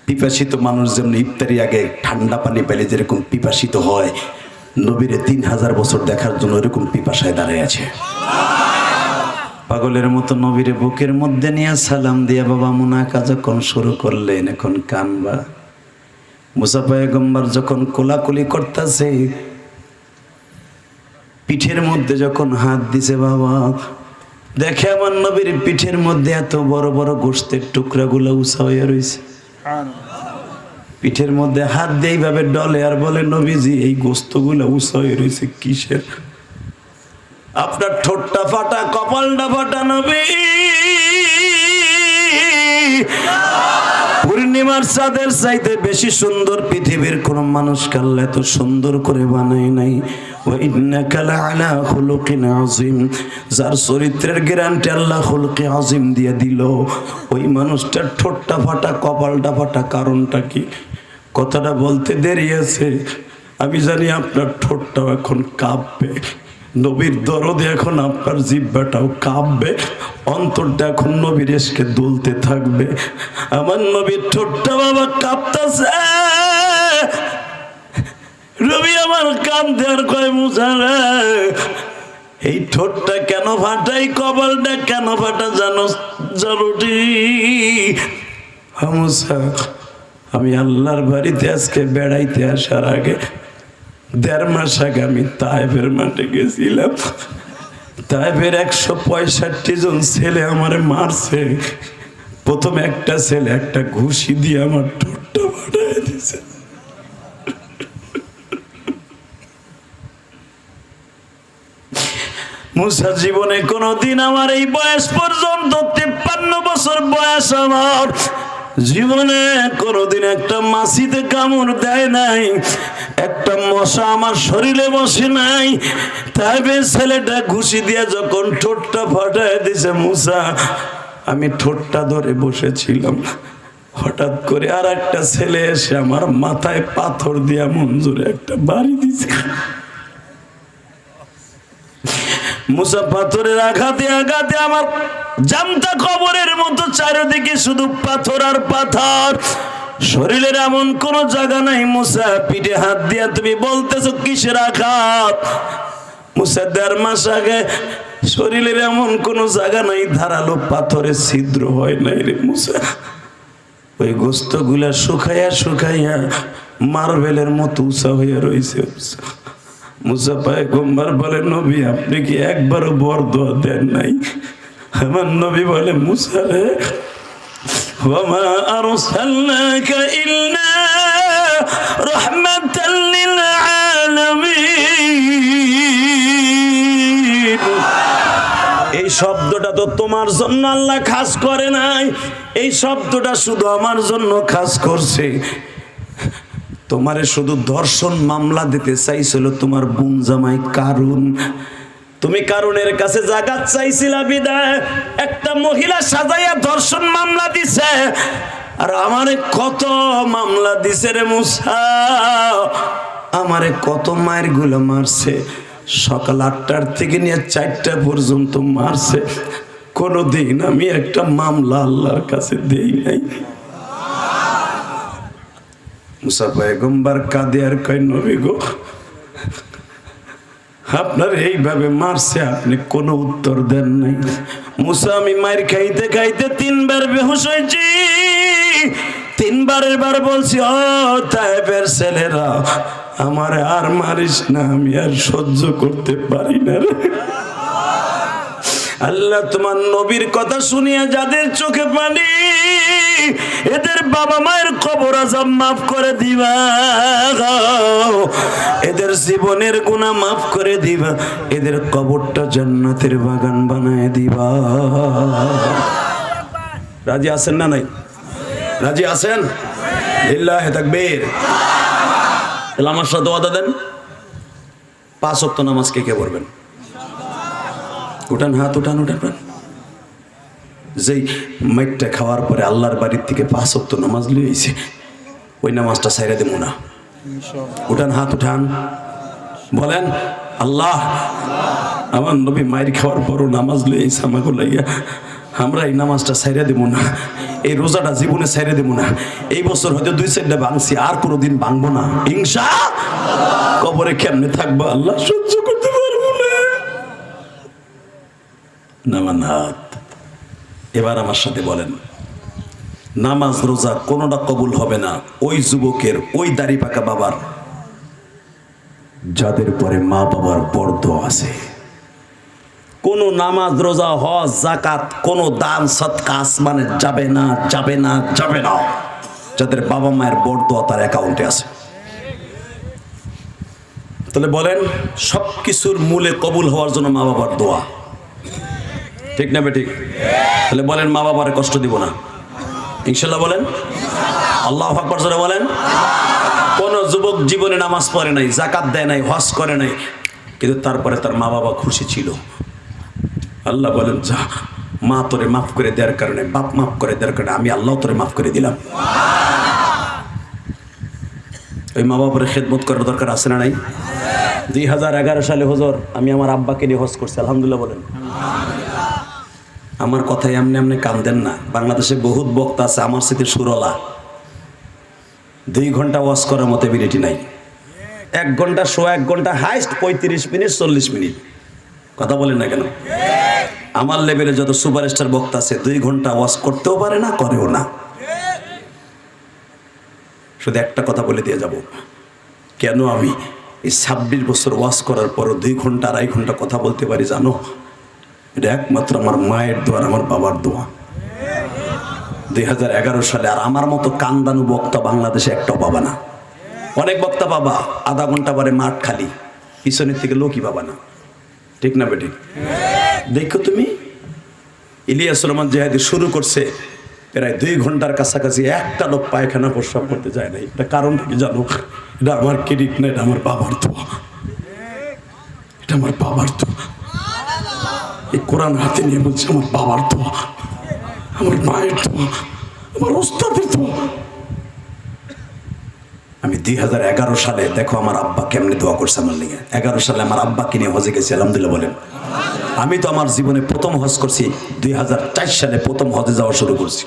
পিপাসিত মানুষ যেমন ইফতারি আগে ঠান্ডা পানি পেলে যেরকম পিপাসিত হয়, নবীরে 3000 বছর দেখার জন্য এরকম পিপাসায় দাঁড়ায় আছে। পাগলের মতো নবীরে বুকের মধ্যে নিয়ে সালাম দিয়া বাবা মুনাকা যখন শুরু করলেন, এখন কানবা। মুসা পয়গম্বর যখন কোলাকুলি করতেছে, পিঠের মধ্যে যখন হাত দিছে, বাবা দেখে আমার নবীর পিঠের মধ্যে এত বড় বড় গোশতের টুকরাগুলো উঁচা হয়ে রয়েছে। পিঠের মধ্যে হাত দিয়ে এইভাবে ডলে আর বলে, নবীজি এই গোস্তগুলো উঁচা হয়ে রয়েছে কিসের? আপনার ঠোঁটটা ফাটা, কপালটা ফাটা নবী। পূর্ণিমার চাঁদের চাইতে বেশি সুন্দর পৃথিবীর কোন মানুষকে আল্লাহ এত সুন্দর করে বানায় নাই। যার চরিত্রের গ্যারান্টি আল্লাহ খুলুকে আযীম দিয়ে দিল, ওই মানুষটার ঠোঁটটা ফাটা, কপালটা ফাটা, কারণটা কি? কথাটা বলতে দেরি আছে, আমি জানি আপনার ঠোঁটটাও এখন কাঁপবে। নবীর দরদে এখন আপনার জিহ্বাটাও কাঁপবে, অন্তরটা এখন নবীর এসকে দুলতে থাকবে। আমার নবীর ঠোঁটটা বাবা কাঁপতেছে। নবী আমার কাঁদতে আর কয়, মুসা রে এই ঠোঁটটা কেন ফাটাই, কপালটা কেন ফাটা জানো জানুটি? মুসা, আমি আল্লাহর বাড়িতে আজকে বেড়াইতে আসার আগে 1.5 মাস আগে আমি তায়েফের মাঠে গেছিলাম। তায়েফের 165 জন ছেলে আমারে মারছে। প্রথম একটা ছেলে একটা ঘুষি দিয়ে আমার ঠোঁটটা ফাটাই দিয়েছে। মুসা জীবনে কোনদিন আমার এই বয়স পর্যন্ত 53 বছর বয়স আমার জীবনে কোনদিন একটা মাছিতে কামড় দেয় নাই, একটা মশা আমার শরীরে বসে নাই। তাই ছেলেটা ঘুষি দিয়ে যখন ঠোঁটটা ফাটায় দিছে, মুসা আমি ঠোঁটটা ধরে বসেছিলাম, হঠাৎ করে আর একটা ছেলে এসে আমার মাথায় পাথর দিয়া মঞ্জুরে একটা বাড়ি দিছে। মুসা পাথরের আঘাতে আঘাতে আমার জামটা কবরের মতো চারিদিকে শুধু পাথর আর পাথর, শরীরের এমন কোন জায়গা নাই। মুসা পিঠে হাত দিয়া তুমি বলতেছো কিসের আঘাত? মুসা 1.5 মাস আগে শরীরের এমন কোন জায়গা নাই ধারালো পাথরের ছিদ্র হয় নাই রে মুসা। ওই গোস্ত গুলা শুকাইয়া শুকাইয়া মার্বেলের মতো উঁচা হইয়া রয়েছে। মুসা পয়গম্বর বলে, নবী আপনি কি একবারও বরদোয়া দেন নাই? আমার নবী বলে, মুসা রে ওয়ামা আরসালনাকা ইল্লা রাহমাতাল লিল আলামিন। এই শব্দটা তো তোমার জন্য আল্লাহ খাস করে নাই, এই শব্দটা শুধু আমার জন্য খাস করছে। তোমারে শুধু ধর্ষণ মামলা দিতে চাইছিল তোমার বোন জামাই কারুন। তুমি কারুনের কাছে জাগাত চাইছিলা বিদায় একটা মহিলা সাজাইয়া ধর্ষণ মামলা দিছে। আর আমারে কত মামলা দিছে রে মুসা, আমারে কত মায়ের গুলো মারছে। সকাল 8টার থেকে নিয়ে 4টা পর্যন্ত মারছে। কোনদিন আমি একটা মামলা আল্লাহর কাছে দেই নাই। মুসা পয়গম্বর কাঁদে আর কয়, নবী গো আপনার এইভাবে মারছে, আপনি কোনো উত্তর দেন নাই। মুসা আমি মায়ের খাইতে খাইতে 3 বার বেহুশ হয়েছি। 3 বারের বার বলছি, ও তায়েফের ছেলেরা আমার আর মারিস না, আমি আর সহ্য করতে পারি না রে। আল্লাহ তোমার নবীর কথা শুনিয়া যাদের চোখে পানি, এদের বাবা মায়ের কবর আযাব মাফ করে দিবা, এদের জীবনের গুনাহ মাফ করে দিবা, এদের কবরটা জান্নাতের বাগান বানায় দিবা। রাজি আছেন না নাই? রাজি আছেন? লিল্লাহি তাকবীর। তাহলে আমার সাথে ওয়াদা দেন, 5 ওয়াক্ত নামাজ কে কে পড়বেন? উঠান হাত, উঠান উঠান। যেই মাইটটা খাওয়ার পরে আল্লাহর বাড়ির থেকে 5 ওয়াক্ত নামাজ লইছে, ওই নামাজটা ছাইরা দেব না। উঠান হাত, উঠান, বলেন আল্লাহ আমার নবী মায়ের খাওয়ার পরও নামাজ লইছে আমাকে লাইয়া, আমরা এই নামাজটা ছাইরা দেব না, এই রোজাটা জীবনে ছাইরা দেব না। এই বছর হয়তো 2-4টা ভাঙছি, আর কোনোদিন ভাঙবো না ইনশাআল্লাহ। কবরে কেমনে থাকবো আল্লাহ সহ্য করতে পারবো না। নামান হাত। এবার আমার সাথে বলেন, নামাজ রোজা কোনোটা কবুল হবে না ওই যুবকের, ওই দাড়ি পাকা বাবার যাদের পরে মা বাবার বর্দ আছে। কোন নামাজ রোজা হজ যাকাত কোন দান সদকা আসমানে যাবে না, যাবে না, যাবে না, যাদের বাবা মায়ের বর্দ তার অ্যাকাউন্টে আছে। তাহলে বলেন, সবকিছুর মূলে কবুল হওয়ার জন্য মা বাবার দোয়া, ঠিক না বেঠিক? তাহলে বলেন মা বাবারে কষ্ট দিব না ইনশাল্লাহ। বলেন আল্লাহু আকবার জোরে বলেন। কোন যুবক জীবনে নামাজ পড়ে নাই, যাকাত দেয় নাই, হজ করে নাই, কিন্তু তারপরে তার মা বাবা খুশি ছিল। আল্লাহ বলেন, যা মা তোরে মাফ করে দেওয়ার কারণে, বাপ মাফ করে দেওয়ার কারণে আমি আল্লাহ তোরে মাফ করে দিলাম। ওই মা বাবার খেদমত করার দরকার আছে না নাই? 2011 সালে হুজুর আমি আমার আব্বাকে নিয়ে হজ করছি, আলহামদুলিল্লাহ বলেন। আমার কথায় এমনি এমনি কান্দেন না, বাংলাদেশে বহুত বক্তা আছে আমার সাথে সুরলা, 2 ঘন্টা ওয়াজ করার মতো এবিলিটি নাই। 1 ঘন্টা, 1 ঘন্টা, হাইস্ট 35 মিনিট, 40 মিনিট কথা বলেন না কেন? আমার লেভেলে যত সুপারস্টার বক্তা আছে 2 ঘন্টা ওয়াজ করতেও পারে না, করেও না। শুধু একটা কথা বলে দিয়ে যাব, কেন আমি এই 26 বছর ওয়াজ করার পরও 2 ঘন্টা 2.5 ঘন্টা কথা বলতে পারি জানো? এটা একমাত্র আমার মায়ের দোয়া, আমার বাবার দোয়া। 2011 সালে আর আমার মতো কান্দানু বক্তা বাংলাদেশে একটাও পাবা না। অনেক বক্তা পাবা, আধা ঘন্টা পরে মাঠ খালি, পিছনের থেকে লোকই পাবা না, ঠিক না বেটি? দেখো তুমি, ইলিয়াস রহমান জিহাদি শুরু করছে প্রায় 2 ঘন্টার কাছাকাছি, একটা লোক পায়খানা প্রস্রাব করতে যায় না। এটা কারণটা কি জানো? এটা আমার ক্রেডিট না, এটা আমার বাবার দোয়া, এটা আমার বাবার দোয়া। এই কোরআন হাতে নিয়ে বলছে আমার বাবার দোয়া, আমার মায়ের দোয়া, আমার ওস্তাদের দোয়া। আমি 2011 সালে দেখো আমার আব্বা কেমনে দোয়া করছে আমার লিগে। 11 সালে আমার আব্বাকে নিয়ে হজে গেছি, আলহামদুলিল্লাহ বলেন। আমি তো আমার জীবনে প্রথম হজ করছি 2004 সালে, প্রথম হজে যাওয়া শুরু করছি।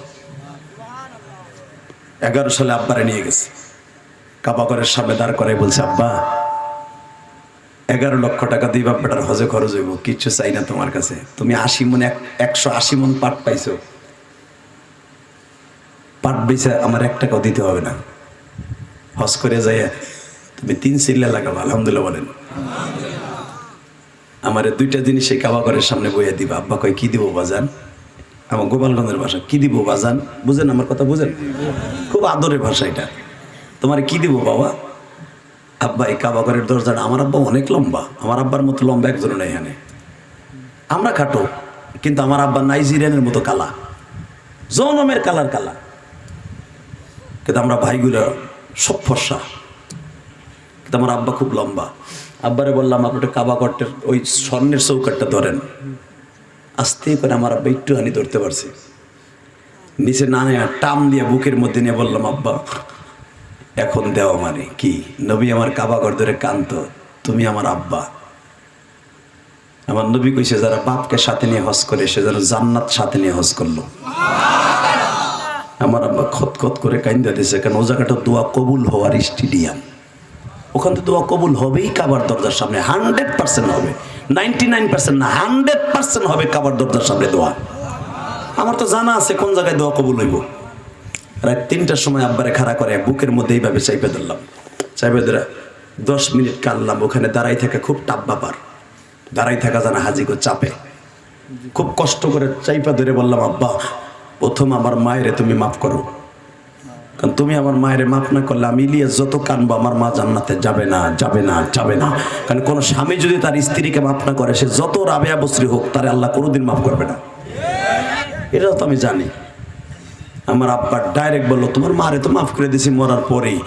11 সালে আব্বারে নিয়ে গেছি, কাবাগরের সামনে দাঁড় করে বলছে, আব্বা 11 লক্ষ টাকা দিই বাপ্পাটার হজে খরচ হইব, কিচ্ছু চাই না তোমার কাছে, তুমি 80 মন 180 মন পাট পাইছো, পাট বেচে আমার 1 টাকাও দিতে হবে না, হজ করে যাই তুমি 3 চিল্লা লাগাবো, আলহামদুলিল্লাহ বলেন। আমার 2টা জিনিস এই কাবাগরের সামনে বইয়া দিবা। আব্বা কয় কি দিব বাজান? আমার গোপালগঞ্জের ভাষা, কি দিব বাজান? বুঝেন আমার কথা? বুঝেন? খুব আদরের ভাষা এটা। তোমার কি দিব বাবা? আব্বা এই কাবাগরের দরজাটা, আমার আব্বা অনেক লম্বা, আমার আব্বার মতো লম্বা একজন নেই এখানে। আমরা খাটো, কিন্তু আমার আব্বা নাইজেরিয়ানের মতো কালা, জনমের কালার কালা, কিন্তু আমরা ভাইগুলো সব ফর্সা, কিন্তু আমার আব্বা খুব লম্বা। আব্বারে বললাম আপনি কাবাগরটার ওই স্বর্ণের চৌকাটটা ধরেন। আস্তে করে আমার আব্বা একটুখানি ধরতে পারছে, নিচে না নেয়া টাম দিয়ে বুকের মধ্যে নিয়ে বললাম, আব্বা এখন দেওয়া মানে কি? নবী আমার কাবাগর ধরে কান্ত, তুমি আমার আব্বা। আমার নবী কইছে যারা বাপকে সাথে নিয়ে হজ করে সে যেন জান্নাত সাথে নিয়ে হজ করলো। আমার আব্বা খতখত করে কাইন্দা দিয়েছে, কারণ ও জায়গাটা দোয়া কবুল হওয়ার স্টেডিয়াম, ওখান থেকে দোয়া কবুল হবেই। কাবার দরজার সামনে 100% হবে, 99% না 100% হবে কাবার দরজার সামনে দোয়া। আমার তো জানা আছে কোন জায়গায় দোয়া কবুল হইব। রাত 3টার সময় আব্বারে খাড়া করে বুকের মধ্যে এইভাবে চাইপে ধরলাম, চাইপে ধরে 10 মিনিট কাঁদলাম। ওখানে দাঁড়াই থাকা খুব টাপ ব্যাপার, দাঁড়াই থাকা জানা হাজিকে চাপে। খুব কষ্ট করে চাইপা ধরে বললাম, আব্বা প্রথম আমার মায়েরে তুমি মাফ করো, কারণ তুমি আমার মায়ের মাফ না করলে আমি ইলিয়াস যত কানবো আমার মা জান্নাতে যাবে না, যাবে না, যাবে না। কারণ কোনো স্বামী যদি তার স্ত্রীকে মাফ না করে, সে যত রাবেয়া বস্রী হোক তারে আল্লাহ কোনোদিন মাফ করবে না, এটাও তো আমি জানি। আমার আব্বা ডাইরেক্ট বললো, তোমার মারে তো মাফ করে দিয়েছি মরার পরেই,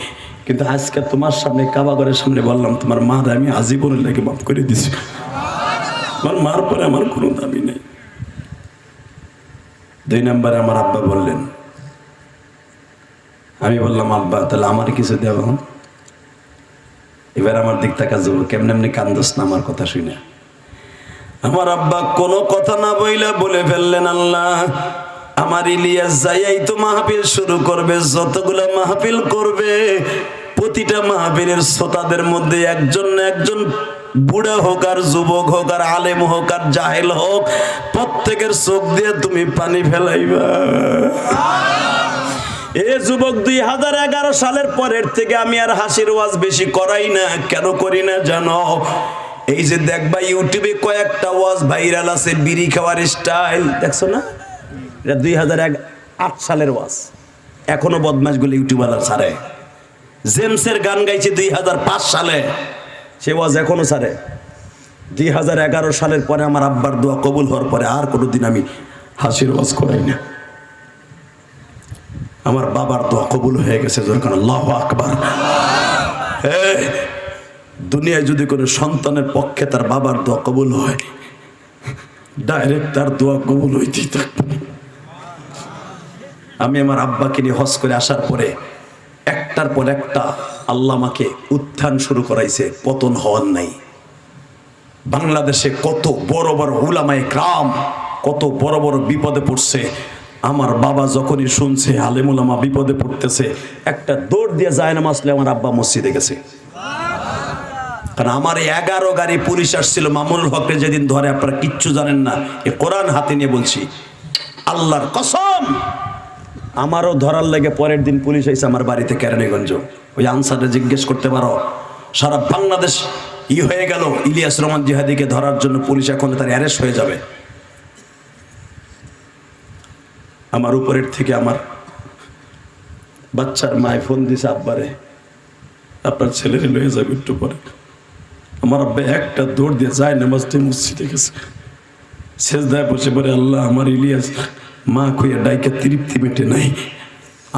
কিন্তু আজকে তোমার সামনে কাবাগরের সামনে বললাম তোমার মারে আমি আজীবনের লাগে মাফ করে দিছি, আমার মার পরে আমার কোনো দাবি নেই। 2 নম্বরে আমার আব্বা বললেন, আমি বললাম আব্বা তাহলে আমার কিছু দেব। এবার আমার দিক তাকা যাবো, কেমন এমনি কান্দোস না আমার কথা শুনে। আমার আব্বা কোনো কথা না বইলা বলে ফেললেন, আল্লাহ আমার ইলিয়াস যাইয়াই তো মাহফিল শুরু করবে, যতগুলা মাহফিল করবে প্রতিটা মাহফিলের শ্রোতাদের মধ্যে একজন না একজন বুড়া হোক আর যুবক হোক আর আলেম হোক আর জাহেল হোক, প্রত্যেকের চোখ দিয়ে তুমি পানি ফেলাইবা। এ যুবক 2011 সালের পরের থেকে আমি আর হাসির ওয়াজ বেশি করাই না। কেন করি না জানো? এই যে দেখবা ইউটিউবে কয়েকটা ওয়াজ ভাইরাল আছে, বিড়ি খাওয়ার স্টাইল, দেখছো না? এটা 2008 সালের ওয়াজ, এখনো বদমাশগুলো ইউটিউবার ছাড়ে। জেমসের গান গাইছে 2005 সালে, সে ওয়াজ এখনো ছাড়ে। 2011 সালের পরে আমার আব্বার দোয়া কবুল হওয়ার পরে আর কোনোদিন আমি হাসির ওয়াজ করাই না। আমার বাবার দোয়া কবুল হয়ে গেছে, যখন আল্লাহু আকবার। দুনিয়ায় যদি কোনো সন্তানের পক্ষে তার বাবার দোয়া কবুল হয়, ডাইরেক্ট তার দোয়া কবুল হইতেই থাকবে। আমি আমার আব্বাকে নিয়ে হজ করে আসার পরে একটার পর একটা আল্লাহ আমাকে উত্থান শুরু করাইছে, পতন হওয়ার নাই। বাংলাদেশে কত বড় বড় উলামায়ে কেরাম কত বড় বড় বিপদে পড়ছে, আমার বাবা যখনই শুনছে আলেম উলামা বিপদে পড়তেছে, একটা দৌড় দিয়ে যায় নামাজ পড়ে আমার আব্বা মসজিদে গেছে। কারণ আমার 11 গাড়ি পুলিশ আসছিল মামুনুল হকরে যেদিন ধরে, আপনারা কিচ্ছু জানেন না, এ কোরআন হাতে নিয়ে বলছি, আল্লাহর কসম। আমারও ধরার লেগে পরের দিন পুলিশ আইছে আমার বাড়িতে কেরানীগঞ্জ। ওই আনসারে জিজ্ঞেস করতে পারো, সারা বাংলাদেশ হয়ে গেল ইলিয়াস রহমান জিহাদিকে ধরার জন্য, পুলিশ এখন তার অ্যারেস্ট হয়ে যাবে। আমার উপরের থেকে আমার বাচ্চার মায় ফোন দিছে, আব্বারে আপনার ছেলেরে লয়ে যাবে একটু পরে। আমার আব্বা একটা দৌড় দিয়ে যায় নামাজতে মসজিদে গেছে, সেজদায় বসে পড়ে, আল্লাহ আমার ইলিয়াস মা খুঁয়ে ডাইকে তৃপ্তি মেটে নাই,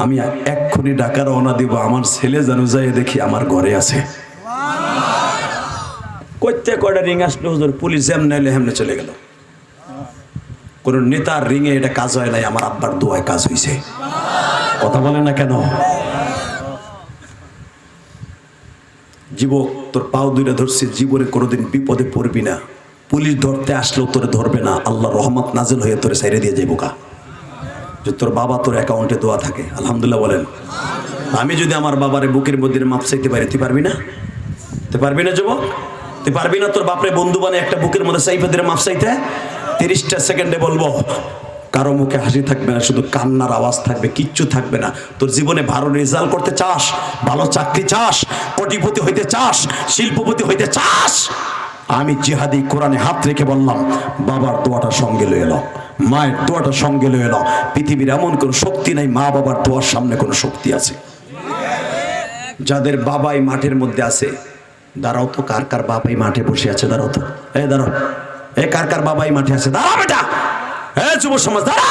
আমি এক্ষুনি ঢাকা রওনা দিব, আমার ছেলে যেন যায় দেখি আমার ঘরে আছে। কইতে কয়টা রিং আসলো হুজুর, পুলিশ যেমন নাইলে হেমনে চলে গেল। কোন নেতার রিঙে এটা কাজ হয় নাই, আমার আব্বার দোয়ায় কাজ হয়েছে। কথা বলে না কেন? যুবক, তোর পাও দুইটা ধরছে, জীবনে কোনোদিন বিপদে পড়বি না। পুলিশ ধরতে আসলেও তোরে ধরবে না, আল্লাহ রহমত নাজিল হয়ে তোরে সাইরে দিয়ে যাইব কা। যে তোর বাবা তোর অ্যাকাউন্টে দোয়া থাকে, আলহামদুলিল্লাহ বলেন। আমি যদি আমার বাবারে বুকের মধ্যে মাপ চাইতে পারি, তুই পারবি না? তুই পারবি না যুবক? তুই পারবি না তোর বাপরে বন্ধু বানে একটা বুকের মধ্যে চাইপা দিয়ে মাপ চাইতে? 30টা সেকেন্ডে বলবো, কারো মুখে হাসি থাকবে না, শুধু কান্নার আওয়াজ থাকবে, কিচ্ছু থাকবে না। তোর জীবনে ভালো রেজাল্ট করতে চাস, ভালো চাকরি চাস, কোটিপতি হইতে চাস, শিল্পপতি হইতে চাস, আমি জিহাদি কোরআনে হাত রেখে বললাম, বাবার দোয়াটা সঙ্গে লয়ে এলো, মায়ের দোয়াটা সঙ্গে লয়ে এলো। পৃথিবীর এমন কোন শক্তি নাই মা বাবার দোয়ার সামনে কোনো শক্তি আছে। যাদের বাবাই মাঠের মধ্যে আছে, দাঁড়াও তো, কার কার বাবাই মাঠে বসে আছে? দাঁড়াও তো, দাঁড়াও, কার কার বাবাই মাঠে আছে? দাঁড়া বেটা, যুব সমাজ দাঁড়া।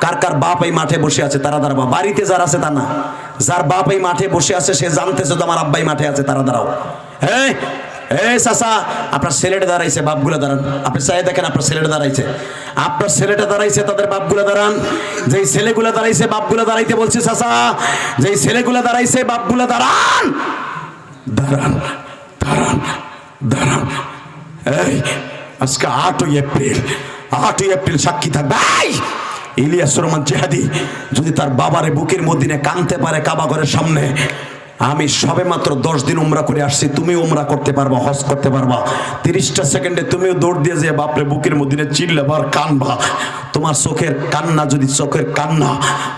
কার কার বাপ এই মাঠে বসে আছে তারা দাঁড়াবা। বাড়িতে যারা আছে তা না, যার বাপ এই মাঠে বসে আছে সে জানতেছে তো আমার আব্বাই মাঠে আছে, তারা দাঁড়াও। চাচা, আপনার ছেলেটা দাঁড়াইছে, বাপগুলো দাঁড়ান। আপনি চাই দেখেন, আপনার ছেলেটা দাঁড়াইছে, আপনার ছেলেটা দাঁড়াইছে, তাদের বাপগুলো দাঁড়ান। যেই ছেলেগুলো দাঁড়াইছে বাপগুলো দাঁড়াইতে বলছে চাচা, যেই ছেলেগুলো দাঁড়াইছে বাপগুলো দাঁড়ান, দাঁড়ান, দাঁড়ান, দাঁড়ান। আজকে 8ই এপ্রিল, 8ই এপ্রিল সাক্ষী থাকবে। ইলিয়াস রহমান জিহাদি যদি তার বাবারে বুকের মধ্যে কাঁদতে পারে কাবা ঘরের সামনে, আমি সবে মাত্র 10 দিন উমরা করে আসছি, তুমি উমরা করতে পারবা, হজ করতে পারবা। 30টা সেকেন্ডে তুমিও দৌড় দিয়ে যে বাপরে বুকের মধ্যে চিল্লাবার কানবা। তোমার চোখের কান্না যদি, চোখের কান্না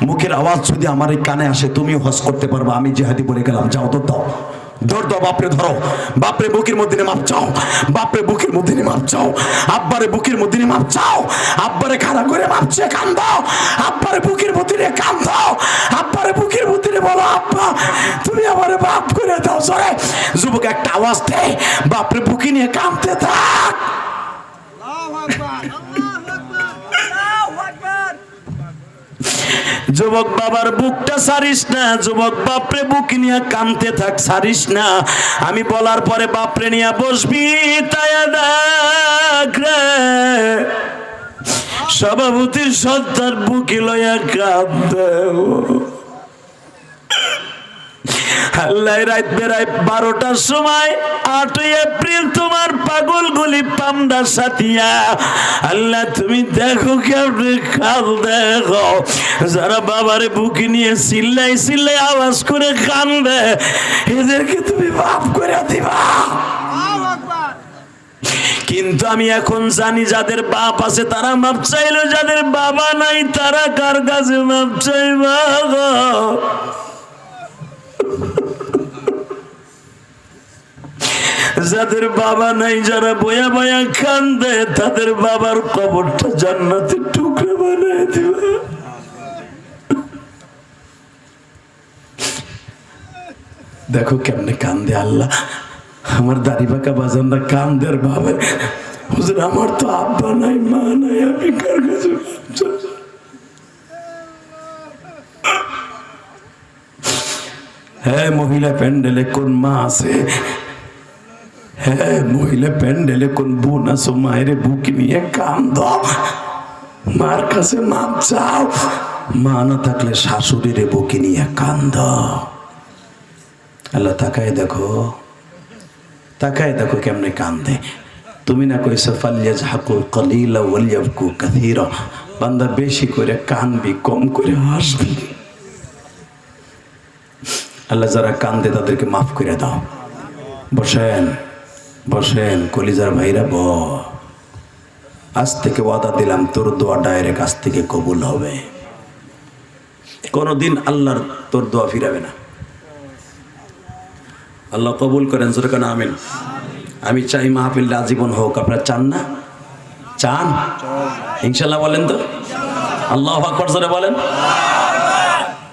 মুখের আওয়াজ যদি আমার এই কানে আসে, তুমিও হজ করতে পারবা। আমি জিহাদি বলে গেলাম, যাও তো, দাও ধর দাও বাপরে, ধরো বাপরে, বুকের মধ্যে মাপ চাও, বাপরে বুকের মধ্যে মাপ চাও, আব্বারে বুকের মধ্যে মাপ চাও, আব্বারে খাড়া করে মাপছে কান দাও, আব্বারে বুকের মধ্যে কান দাও, আব্বারে বুকের মধ্যে বলো আব্বা তুমি আমারে মাফ করে দাও। সরে যুবক একটা আওয়াজ দেয়, বাপরে বুকে নিয়ে কাঁদতে থাক। যুবক বাবার বুকটা ছাড়িস না, যুবক বাপরে বুক নিয়ে কাঁদতে থাক, ছাড়িস না। আমি বলার পরে বাপরে নিয়ে বসবি, তায়া দেখ রে সভাপতির সত্তার বুকে লইয়া কাঁদতে। আল্লাহ রাত বেড়ায় 12টার সময় 8ই এপ্রিল তোমার পাগল গুলি পামদা সাথিয়া। আল্লাহ তুমি দেখো কেমনে কাল দেখো, যারা বাবারে বুকে নিয়ে চিল্লাই চিল্লাই আওয়াজ করে কান্দে, এদেরকে তুমি মাফ করে দিবা। কিন্তু আমি এখন জানি যাদের বাপ আছে তারা মাপ চাইলো, যাদের বাবা নাই তারা কার কাছে মাপ চাইবা? যাদের বাবা নাই, যারা বয়া বয়া কান্দে, তাদের বাবার কবরটা জান্নাতের টুকরা বানায় দিবে। দেখো কেমনে কান্দে আল্লাহ। আমার দাড়ি বাঁকা বাজানরা কান্দের ভাবে, হুজুর আমার তো আব্বা নাই মা নাই, আমি কার কাছে? হ্যাঁ মহিলা প্যান্ডেলে কোন মা আছে? হ্যাঁ মহিলা প্যান্ডেলে কোন বোন আছো? মায়ের বুক নিয়ে কান্দ, মার কাছে মাপ চাও। মা না থাকলে শাশুড়ির বুক নিয়ে কান্দ। আল্লাহ তাকায় দেখো, তাকায় দেখো কেমনে কান্দে। তুমি না কইছো ফালইয়াজহাকু কালিলা ওয়ালিয়াবকু কাসীরা, বান্দা বেশি করে কানবি কম করে হাসবি। আল্লাহ যারা কান্দে তাদেরকে মাফ করে দাও। বসেন বসেন কলিজার ভাইরা, আজ থেকে ওয়াদা দিলাম তোর দোয়া ডাইরেক্ট আজ থেকে কবুল হবে। কোনদিন আল্লাহর তোর দোয়া ফিরাবে না। আল্লাহ কবুল করেন, জোরে কেন আমিন। আমি চাই মাহফিলটা আজীবন হোক। আপনারা চান না? চান ইনশাল্লাহ বলেন তো? আল্লাহু আকবার জোরে বলেন।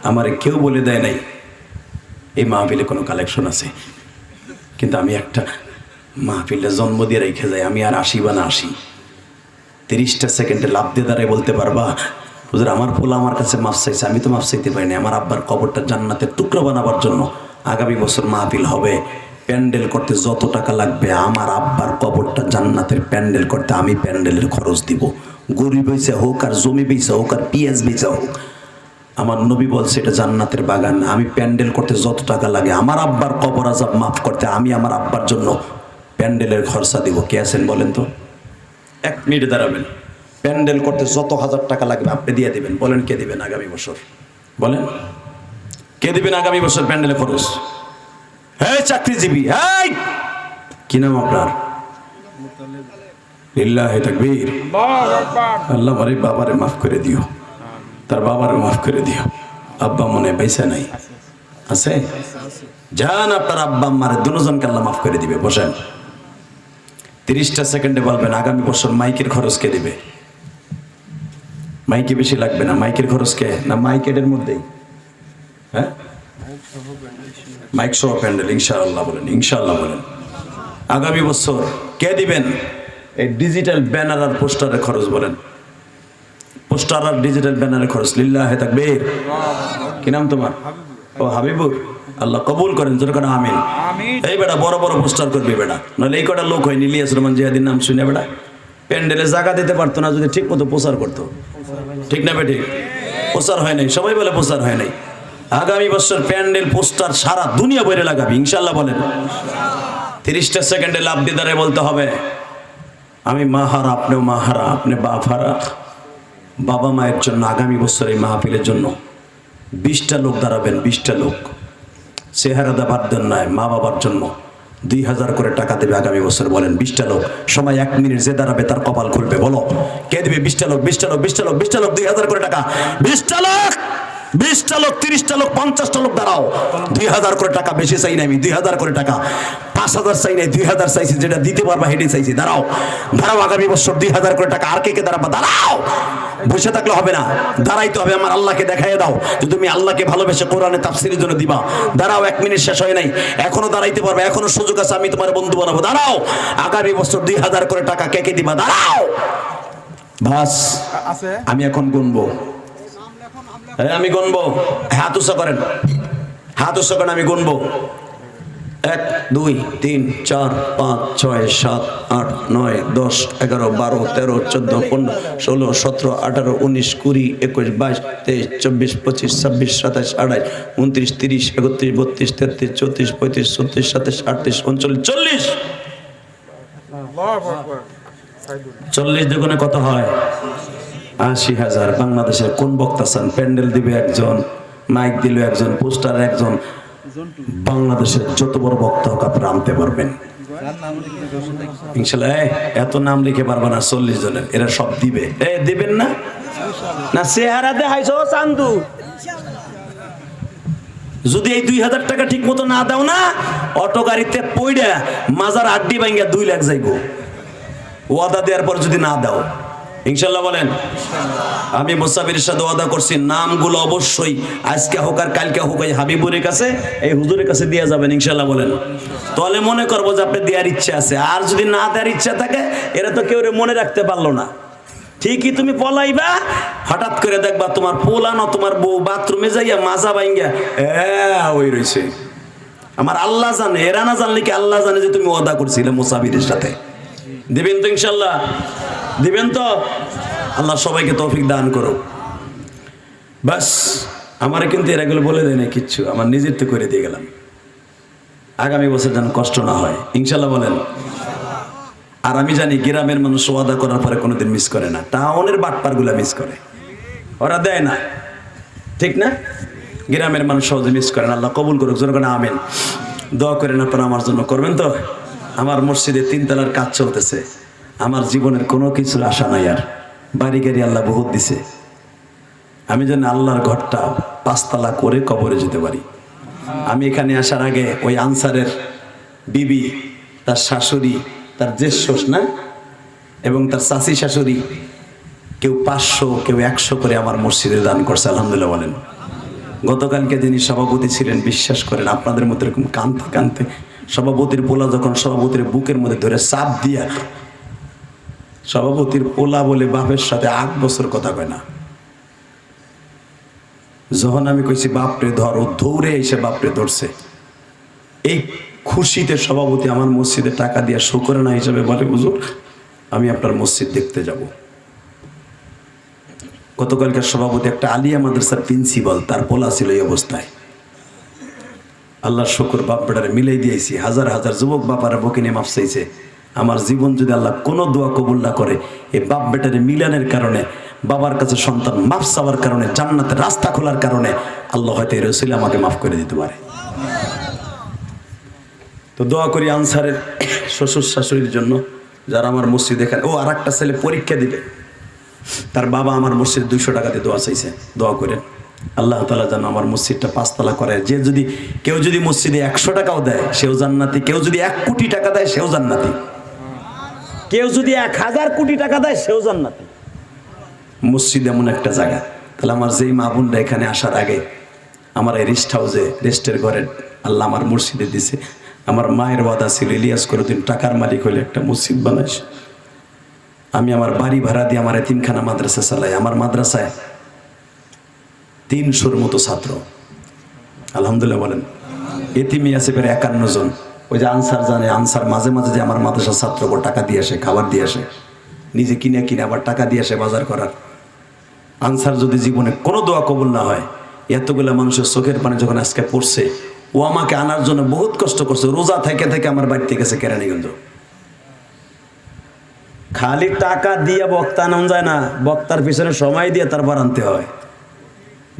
আমারে কেউ বলে দেয় নাই এই মাহফিলে কোনো কালেকশন আছে, কিন্তু আমি একটা মাহফিলে জন্ম দিয়ে রেখে যাই। আমি আর আসি বা না আসি, 30টা সেকেন্ডে লাভ দিয়ে দাঁড়ায় বলতে পারবা হুজুর আমার পোলা আমার কাছে মাফ চাইছে, আমি তো মাফ চাইতে পারিনি। আমার আব্বার কবরটা জান্নাতের টুকরা বানাবার জন্য আগামী বছর মাহফিল হবে। প্যান্ডেল করতে যত টাকা লাগবে, আমার আব্বার কবরটা জান্নাতের প্যান্ডেল করতে আমি প্যান্ডেলের খরচ দিব। গরু বেচা হোক আর জমি বেচা হোক আর পিঁয়াজ বেচা হোক, আমার নবী বলছে এটা জান্নাতের বাগান। আমি প্যান্ডেল করতে যত টাকা লাগে, আমার আব্বার কবর আযাব মাফ করতে আমি আমার আব্বার জন্য প্যান্ডেলের খরচা দিব। কে আছেন বলেন তো? 1 মিনিট দাঁড়াবেন। প্যান্ডেল করতে যত হাজার টাকা লাগবে আপনি দিয়ে দিবেন। বলেন কে দিবেন আগামী বছর? বলেন কে দিবেন আগামী বছর প্যান্ডেলের খরচ? এই চাকরিজীবী, এই কি নাম আপনার? লিল্লাহি তাকবীর। আল্লাহ আমার বাবারে মাফ করে দিও, তার বাবারে মাফ করে দিও। আব্বা মনে পয়সা নাই আছে? যান আপনার আব্বা আম্মারে দুজনকে আল্লাহ মাফ করে দিবে। বসেন। 30টা সেকেন্ডে বলবেন আগামী বছর মাইকের খরচ কে দিবে? মাইকে বেশি লাগবে না, মাইকের খরচ কে? না মাইকের মধ্যেই? হ্যাঁ মাইক সহ প্যান্ডেল ইনশাআল্লাহ বলেন, ইনশাআল্লাহ বলেন। আগামী বছর কে দিবেন এই ডিজিটাল ব্যানার আর পোস্টারের খরচ? বলেন পোস্টার আর ডিজিটাল ব্যানারের খরচ। লিল্লাহি তাকবীর। কি নাম তোমার? ও হাবিবুর। আল্লাহ কবুল করেন, জোরে করে আমিন। এই বেটা বড় বড় পোস্টার করবি বেটা, নাহলে এই কটা লোক হয় ইলিয়াস রহমান জিহাদির নাম শুনে বেটা প্যান্ডেলে জায়গা দিতে পারতো না যদি ঠিক মতো প্রচার করতো। ঠিক না বেঠিক? প্রচার হয় নাই, সবাই বলে প্রচার হয় নাই। আগামী বছর প্যান্ডেল পোস্টার সারা দুনিয়া বইরে লাগাবি ইনশাআল্লাহ বলেন। 30টা সেকেন্ডে লাভ দিয়ে দাঁড়িয়ে বলতে হবে আমি মাহারা, আপনিও মাহারা, আপনি বাপ হারা। বাবা মায়ের জন্য আগামী বছর এই মাহফিলের জন্য 20টা লোক দাঁড়াবেন। 20টা লোক চেহারা দেবার জন্য নয়, মা বাবার জন্য 2000 করে টাকা দেবে আগামী বছর। বলেন 20টা লোক। সময় 1 মিনিট, যে দাঁড়াবে তার কপাল খুলবে। বলো কে দিবে? 20টা লোক, 20টা লোক, 20টা লোক, 20টা লোক, 2000 করে টাকা। 20টা লোক 20টা লোক, 30টা লোক, 50টা লোক দাঁড়াও, 2000 করে টাকা বেশি চাই না আমি, 2000 করে টাকা, 5000 চাই নাই, 2000 চাইছি, যেটা দিতে পারবা হেঁটে চাইছি। দাঁড়াও দাঁড়াও, আগামী বছর 2000 করে টাকা। আর কে কে দাঁড়াবা? দাঁড়াও, বসে থাকলে হবে না, দাঁড়াইতে হবে। আমার আল্লাহকে দেখাইয়ে দাও যে তুমি আল্লাহকে ভালোবেসে কোরআনে তাফসীরের জন্য দিবা। দাঁড়াও, 1 মিনিট শেষ হয় নাই, এখনো দাঁড়াইতে পারবে, এখনো সুযোগ আছে, আমি তোমার বন্ধু বানাবো। দাঁড়াও, আগামী বছর 2000 করে টাকা কে কে দিবা? দাঁড়াও বাস, আমি এখন গুনবো। আমি গুনবো, হাত উঁচা করেন, হাত উঁচা করেন, আমি গুনবো। 1 2 3 4 5 6 7 8 9 10 11 12 13 14 15 16 17 18 19 20 21 22 23 24 25 26 27 28 29 30 31 32 33 34 35 36 37 38 39 40। 40 দুগুণে কত হয়? 80,000। বাংলাদেশের কোন বক্তা চান? প্যান্ডেল দিবে একজন, মাইক দিল একজন, পোস্টার একজন। বাংলাদেশের যত বড় বক্তা হোক আপনারা আনতে পারবেন ইনশাল্লাহ। এত নাম লিখে পারবা না 40 জনের, এরা সব দিবে। দিবেন না? না চেহারা দেখাইছো চান্দু। যদি এই 2000 টাকা ঠিক মতো না দাও না, অটো গাড়িতে পইড়া মাজার আড্ডি ভাঙ্গা 2 লাখ যাইবো। ওয়াদা দেওয়ার পর যদি না দাও, ইনশাল্লাহ বলেন। আমি মুসাফিরের সাথে ওয়াদা করছি, নামগুলো অবশ্যই আজকে হোক আর কালকে হোক এই হাবিবুরের কাছে, এই হুজুরের কাছে দিয়ে যাবেন ইনশাল্লাহ বলেন। তাহলে মনে করবো যে আপনি দেওয়ার ইচ্ছা আছে। আর যদি না দেওয়ার ইচ্ছা থাকে, এরা তো কেউ মনে রাখতে পারলো না। ঠিকই তুমি পলাইবা, হঠাৎ করে দেখবা তোমার পোলানো তোমার বউ বাথরুমে যাইয়া মাজা ভাঙ্গা ওই রয়েছে। আমার আল্লাহ জানে, এরা না জানলে কি আল্লাহ জানে যে তুমি ওয়াদা করছিলে মুসাফিরের সাথে। দিবেন তো ইনশাল্লাহ? দিবেন তো? আল্লাহ সবাইকে তৌফিক দান করো। বাস, আমারে কিন্তু এরাগুলো বলে দেয় না কিচ্ছু, আমার নিজের তো করে দিয়ে গেলাম। আগামী বছর যেন কষ্ট না হয় ইনশাল্লাহ বলেন। আর আমি জানি গ্রামের মানুষ ওয়াদা করার পরে কোনোদিন মিস করে না, টাউনের বাটপারগুলা মিস করে, ওরা দেয় না, ঠিক না? গ্রামের মানুষ সহজে মিস করেন। আল্লাহ কবুল করুক, জনগণ আমিন। দোয়া করেন আপনারা আমার জন্য, করবেন তো? আমার মসজিদে 3 তলার কাজ চলতেছে, আমার জীবনের কোনো কিছুর আশা নাই, আর বাড়ি গাড়ি আল্লাহ বহুত দিছে। আমি যেন আল্লাহর ঘরটা 5 তলা করে কবরে যেতে পারি। আমি এখানে আসার আগে ওই আনসারের বিবি, তার শাশুড়ি, তার জ্যেষ্ঠ না, এবং তার চাচি শাশুড়ি, কেউ 500 কেউ 100 করে আমার মসজিদে দান করছে, আলহামদুলিল্লাহ বলেন। গতকালকে যিনি সভাপতি ছিলেন, বিশ্বাস করেন আপনাদের মতো এরকম কাঁদতে কাঁদতে, সভাপতির পোলা যখন সভাপতির বুকের মধ্যে ধরে চাপ দিয়া, সভাপতির পোলা বলে বাপের সাথে 8 বছর কথা কয় না, যখন আমি কইছি বাপরে ধর, ও দৌড়ে এসে বাপরে ধরছে। এই খুশিতে সভাপতি আমার মসজিদে টাকা দিয়া শুকরানা হিসাবে বলে, হুজুর আমি আপনার মসজিদ দেখতে যাব। গতকালকার সভাপতি একটা আলিয়া মাদ্রাসার প্রিন্সিপাল, তার পোলা ছিল এই অবস্থায়। আল্লাহর শুকর, বাপ বেটারে মিলাই দিয়েছি। হাজার হাজার যুবক বাপারা বকিনে মাফ চাইছে। আমার জীবন যদি আল্লাহ কোনো দোয়া কবুল না করে, এই বাপ বেটারে মিলানের কারণে, বাবার কাছে সন্তান মাফ চাওয়ার কারণে, জান্নাতের রাস্তা খোলার কারণে আল্লাহ হয়তো এই রসুল আমাকে মাফ করে দিতে পারে। তো দোয়া করি আনসারের শ্বশুর শাশুড়ির জন্য, যারা আমার মসজিদ এখানে। ও আর একটা ছেলে পরীক্ষা দিবে, তার বাবা আমার মসজিদ 200 টাকাতে দোয়া চাইছে, দোয়া করেন আল্লাহ তাআলা যেন আমার মসজিদটা 5 তলা করে। যে যদি কেউ যদি মসজিদে 100 টাকাও দেয় সেও জান্নাতি, কেউ যদি 1 কোটি টাকা দেয় সেও জান্নাতি, কেউ যদি 1000 কোটি টাকা দেয় সেও জান্নাতি। মসজিদ এমন একটা জায়গা। তাহলে আমার যেই মা বোনরা এখানে আসার আগে আমার এই রেস্ট হাউসে, রেস্টের ঘরে আল্লাহ আমার মসজিদে দিছে। আমার মায়ের ওয়াদা ছিল, ইলিয়াস কোনোদিন টাকার মালিক হইলে একটা মসজিদ বানাইস। আমি আমার বাড়ি ভাড়া দিয়ে আমার এতিমখানা মাদ্রাসা চালাই। আমার মাদ্রাসায় 300-র মতো ছাত্র, আলহামদুলিল্লাহ বলেন। এতিমি আছে প্রায় 51 জন। ওই যে আনসার জানে, আনসার মাঝে মাঝে যে আমার মাদ্রাসার ছাত্রকে টাকা দিয়ে আসে, খাবার দিয়ে আসে, নিজে কিনে কিনে আবার টাকা দিয়ে আসে বাজার করার। আনসার যদি জীবনে কোনো দোয়া কবুল না হয়, এতগুলো মানুষের চোখের পানি যখন আজকে পড়ছে, ও আমাকে আনার জন্য বহুত কষ্ট করছে। রোজা থেকে থেকে আমার বাড়িতে গেছে কেরানীগঞ্জ। খালি টাকা দিয়ে বক্তা আনান যায় না, বক্তার পিছনে সময় দিয়ে তারপর আনতে হয়।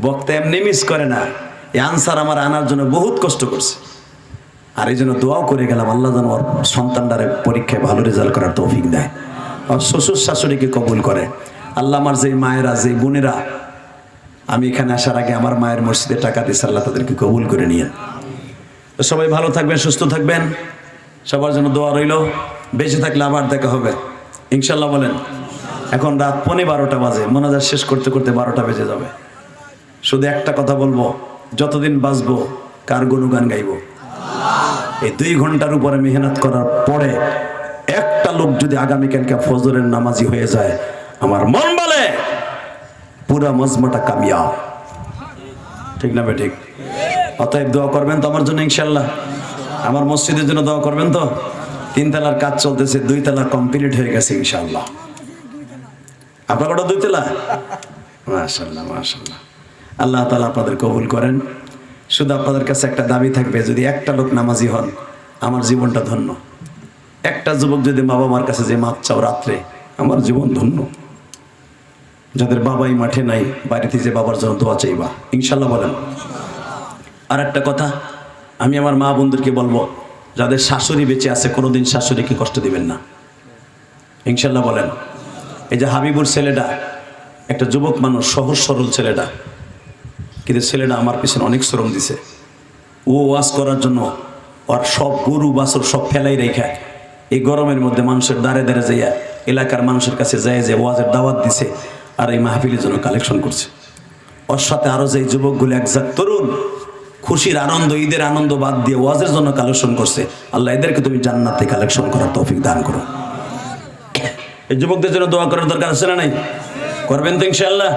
বক্তা এমনি মিস করে না। এই আনসার আমার আনার জন্য বহুত কষ্ট করছে। আর এই জন্য দোয়াও করে গেলাম, আল্লাহ যেন ওর সন্তানটারে পরীক্ষায় ভালো রেজাল্ট করার তৌফিক দেয়, আর শ্বশুর শাশুড়িকে কবুল করে। আল্লাহ আমার যেই মায়েরা, যেই বোনেরা আমি এখানে আসার আগে আমার মায়ের মসজিদে টাকা দিয়েছে, আল্লাহ তাদেরকে কবুল করে নিয়েন। তো সবাই ভালো থাকবেন, সুস্থ থাকবেন, সবার জন্য দোয়া রইল। বেঁচে থাকলে আবার দেখা হবে ইনশাল্লাহ। বলেন, এখন রাত 12:15 বাজে, মোনাজাত শেষ করতে করতে 12টা বেজে যাবে। শুধু একটা কথা বলবো, যতদিন বাঁচবো কার গুণগান গাইব? এই 2 ঘন্টার উপরে মেহনত করার পরে একটা লোক যদি আগামীকালকে ফজরের নামাজি হয়ে যায়, আমার মন বলে পুরা মজমাটা কামিয়াব। ঠিক না বেঠিক? অতএব দোয়া করবেন তো আমার জন্য ইনশাল্লাহ, আমার মসজিদের জন্য দোয়া করবেন তো। 3 তলার কাজ চলতেছে, 2 তলা কমপ্লিট হয়ে গেছে ইনশাল্লাহ। আপনার কটা 2 তলা? মাশাআল্লাহ মাশাআল্লাহ। আল্লাহ তাআলা আপনাদের কবুল করেন। শুধু আপনাদের কাছে একটা দাবি থাকবে, যদি একটা লোক নামাজি হন আমার জীবনটা ধন্য। একটা যুবক যদি মা বাবার কাছে যে মাপ চাও রাত্রে, আমার জীবন ধন্য। যাদের বাবাই মাঠে নাই, বাড়িতে যে বাবার জন্য দোয়া চাইবা ইনশাল্লাহ। বলেন, আর একটা কথা আমি আমার মা বন্ধুদেরকে বলবো, যাদের শাশুড়ি বেঁচে আছে কোনোদিন শাশুড়িকে কষ্ট দিবেন না ইনশাল্লাহ। বলেন, এই যে হাবিবুর ছেলেটা একটা যুবক মানুষ, সহজ সরল ছেলেটা, কিন্তু ছেলেটা আমার পিছনে অনেক শ্রম দিছে। ও ওয়াজ করার জন্য ওর সব গরু বাছুর সব ফেলাই রেখা এই গরমের মধ্যে মানুষের দাঁড়ে দাঁড়ে যাইয়া এলাকার মানুষের কাছে যায় যে ওয়াজের দাওয়াত দিছে, আর এই মাহফিলের জন্য কালেকশন করছে। ওর সাথে আরো যে যুবকগুলো একজাত তরুণ, খুশির আনন্দ, ঈদের আনন্দ বাদ দিয়ে ওয়াজের জন্য কালেকশন করছে। আল্লাহ এদেরকে তুমি জান্নাতে কালেকশন করার তৌফিক দান করো। এই যুবকদের জন্য দোয়া করার দরকার আছে না নাই? করবেন তো ইনশাআল্লাহ?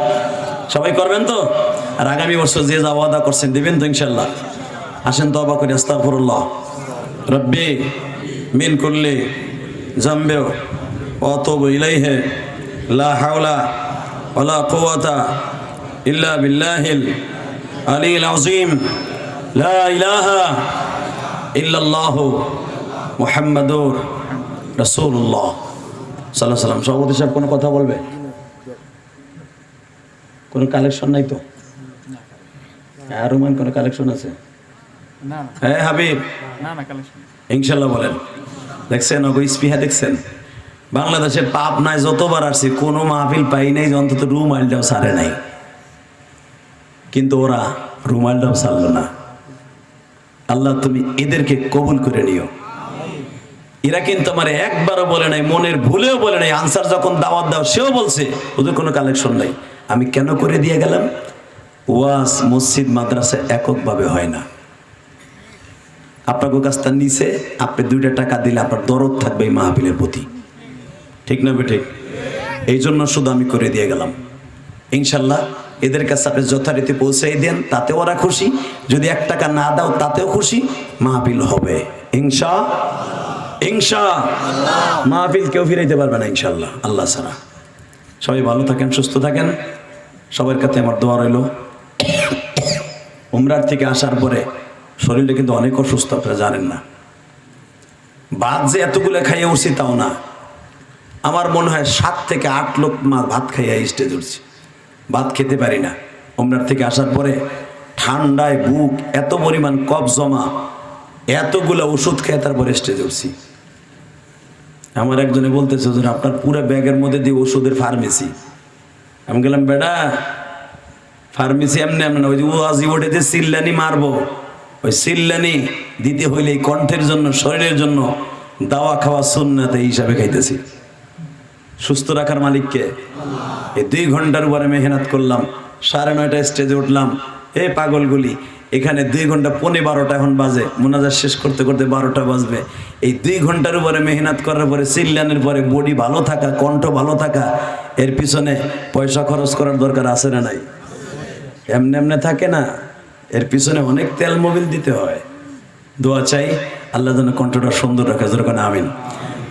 সবাই করবেন তো? আর আগামী বছর যে যা ওয়াদা করছেন দিবেন তো ইনশাআল্লাহ? আসেন তওবা করি, আস্তাগফিরুল্লাহ রব্বি মিন কুল্লি জামবি ওয়া আতুবু ইলাইহি লা হাওলা ওয়ালা কুওয়াতা ইল্লা বিল্লাহিল আলিয়্যিল আযীম লা ইলাহা ইল্লাল্লাহু মুহাম্মাদুর রাসূলুল্লাহ সাল্লাল্লাহু আলাইহি ওয়াসাল্লাম। সভাপতি সাহেব কোনো কথা বলবে? কোনো কালেকশন নাই তো? আর রুমান কোনো কালেকশন আছে? হ্যাঁ হাবিব, ইনশাল্লাহ। বলেন, দেখছেন ওগো স্পিহা দেখছেন? বাংলাদেশে পাপ নাই, যতবার আসছি কোনো মাহফিল পাই নাই যে অন্তত রুমালটাও সারে নাই, কিন্তু ওরা রুমালটাও সারলো না। আল্লাহ তুমি এদেরকে কবুল করে নিও। এরা কিন্তু আমার একবারও বলে নাই, মনের ভুলেও বলে নাই। আনসার যখন দাওয়াত দাও সেও বলছে ওদের কোনো কালেকশন নাই। আমি কেন করে দিয়ে গেলাম? ওয়াজ মসজিদ মাদ্রাসা এককভাবে হয় না। আপনাকে কাজটা নিচে আপনি 2টা টাকা দিলে আপনার দরদ থাকবে এই মাহফিলের প্রতি। ঠিক না বেঠিক? এই জন্য শুধু আমি করে দিয়ে গেলাম ইনশাল্লাহ। এদের কাছে আপনি যথারীতি পৌঁছাই দেন, তাতে ওরা খুশি। যদি 1 টাকা না দাও তাতেও খুশি। মাহফিল হবে ইনশাআল্লাহ। মাহফিল কেউ ফিরাইতে পারবে না ইনশাল্লাহ আল্লাহ ছাড়া। সবাই ভালো থাকেন, সুস্থ থাকেন। সবার কাছে আমার দোয়া রইল। উমরার থেকে আসার পরে শরীরটা কিন্তু অনেক অসুস্থ, আপনারা জানেন না। ভাত যে এতগুলো খাইয়ে উঠছি তাও না, আমার মনে হয় 7 থেকে 8 লোকমা ভাত খাইয়া স্টেজ উঠছি। ভাত খেতে পারি না। উমরার থেকে আসার পরে ঠান্ডায় বুক এত পরিমাণ কফ জমা, এতগুলো ওষুধ খেয়ে তারপরে স্টেজ উঠছি। আমার একজনে বলতেছে, আপনার পুরো ব্যাগের মধ্যে দিয়ে ওষুধের ফার্মেসি। আমি গেলাম, বেটা ফার্মেসি এমনি এমনি না, ওই যে ওয়াজি ওঠেতে সিল্লানি মারবো, ওই সিল্লানি দিতে হইলে এই কণ্ঠের জন্য, শরীরের জন্য দাওয়া খাওয়া সুন্নাত এই হিসাবে খাইতেছি। সুস্থ রাখার মালিককে। এই 2 ঘন্টার উপরে মেহনত করলাম, 9:30 স্টেজে উঠলাম। এই পাগলগুলি এখানে 2 ঘন্টা, 12:15 এখন বাজে, মোনাজাত শেষ করতে করতে 12টা বাজবে। এই 2 ঘন্টার উপরে মেহনত করার পরে, চিল্লানের পরে বডি ভালো থাকা, কণ্ঠ ভালো থাকা, এর পিছনে পয়সা খরচ করার দরকার আছে না নাই? এমনি এমনি থাকে না, এর পিছনে অনেক তেল মোবিল দিতে হয়। দোয়া চাই আল্লাহ যেন কণ্ঠটা সুন্দর রাখে, যেরকম আমিন।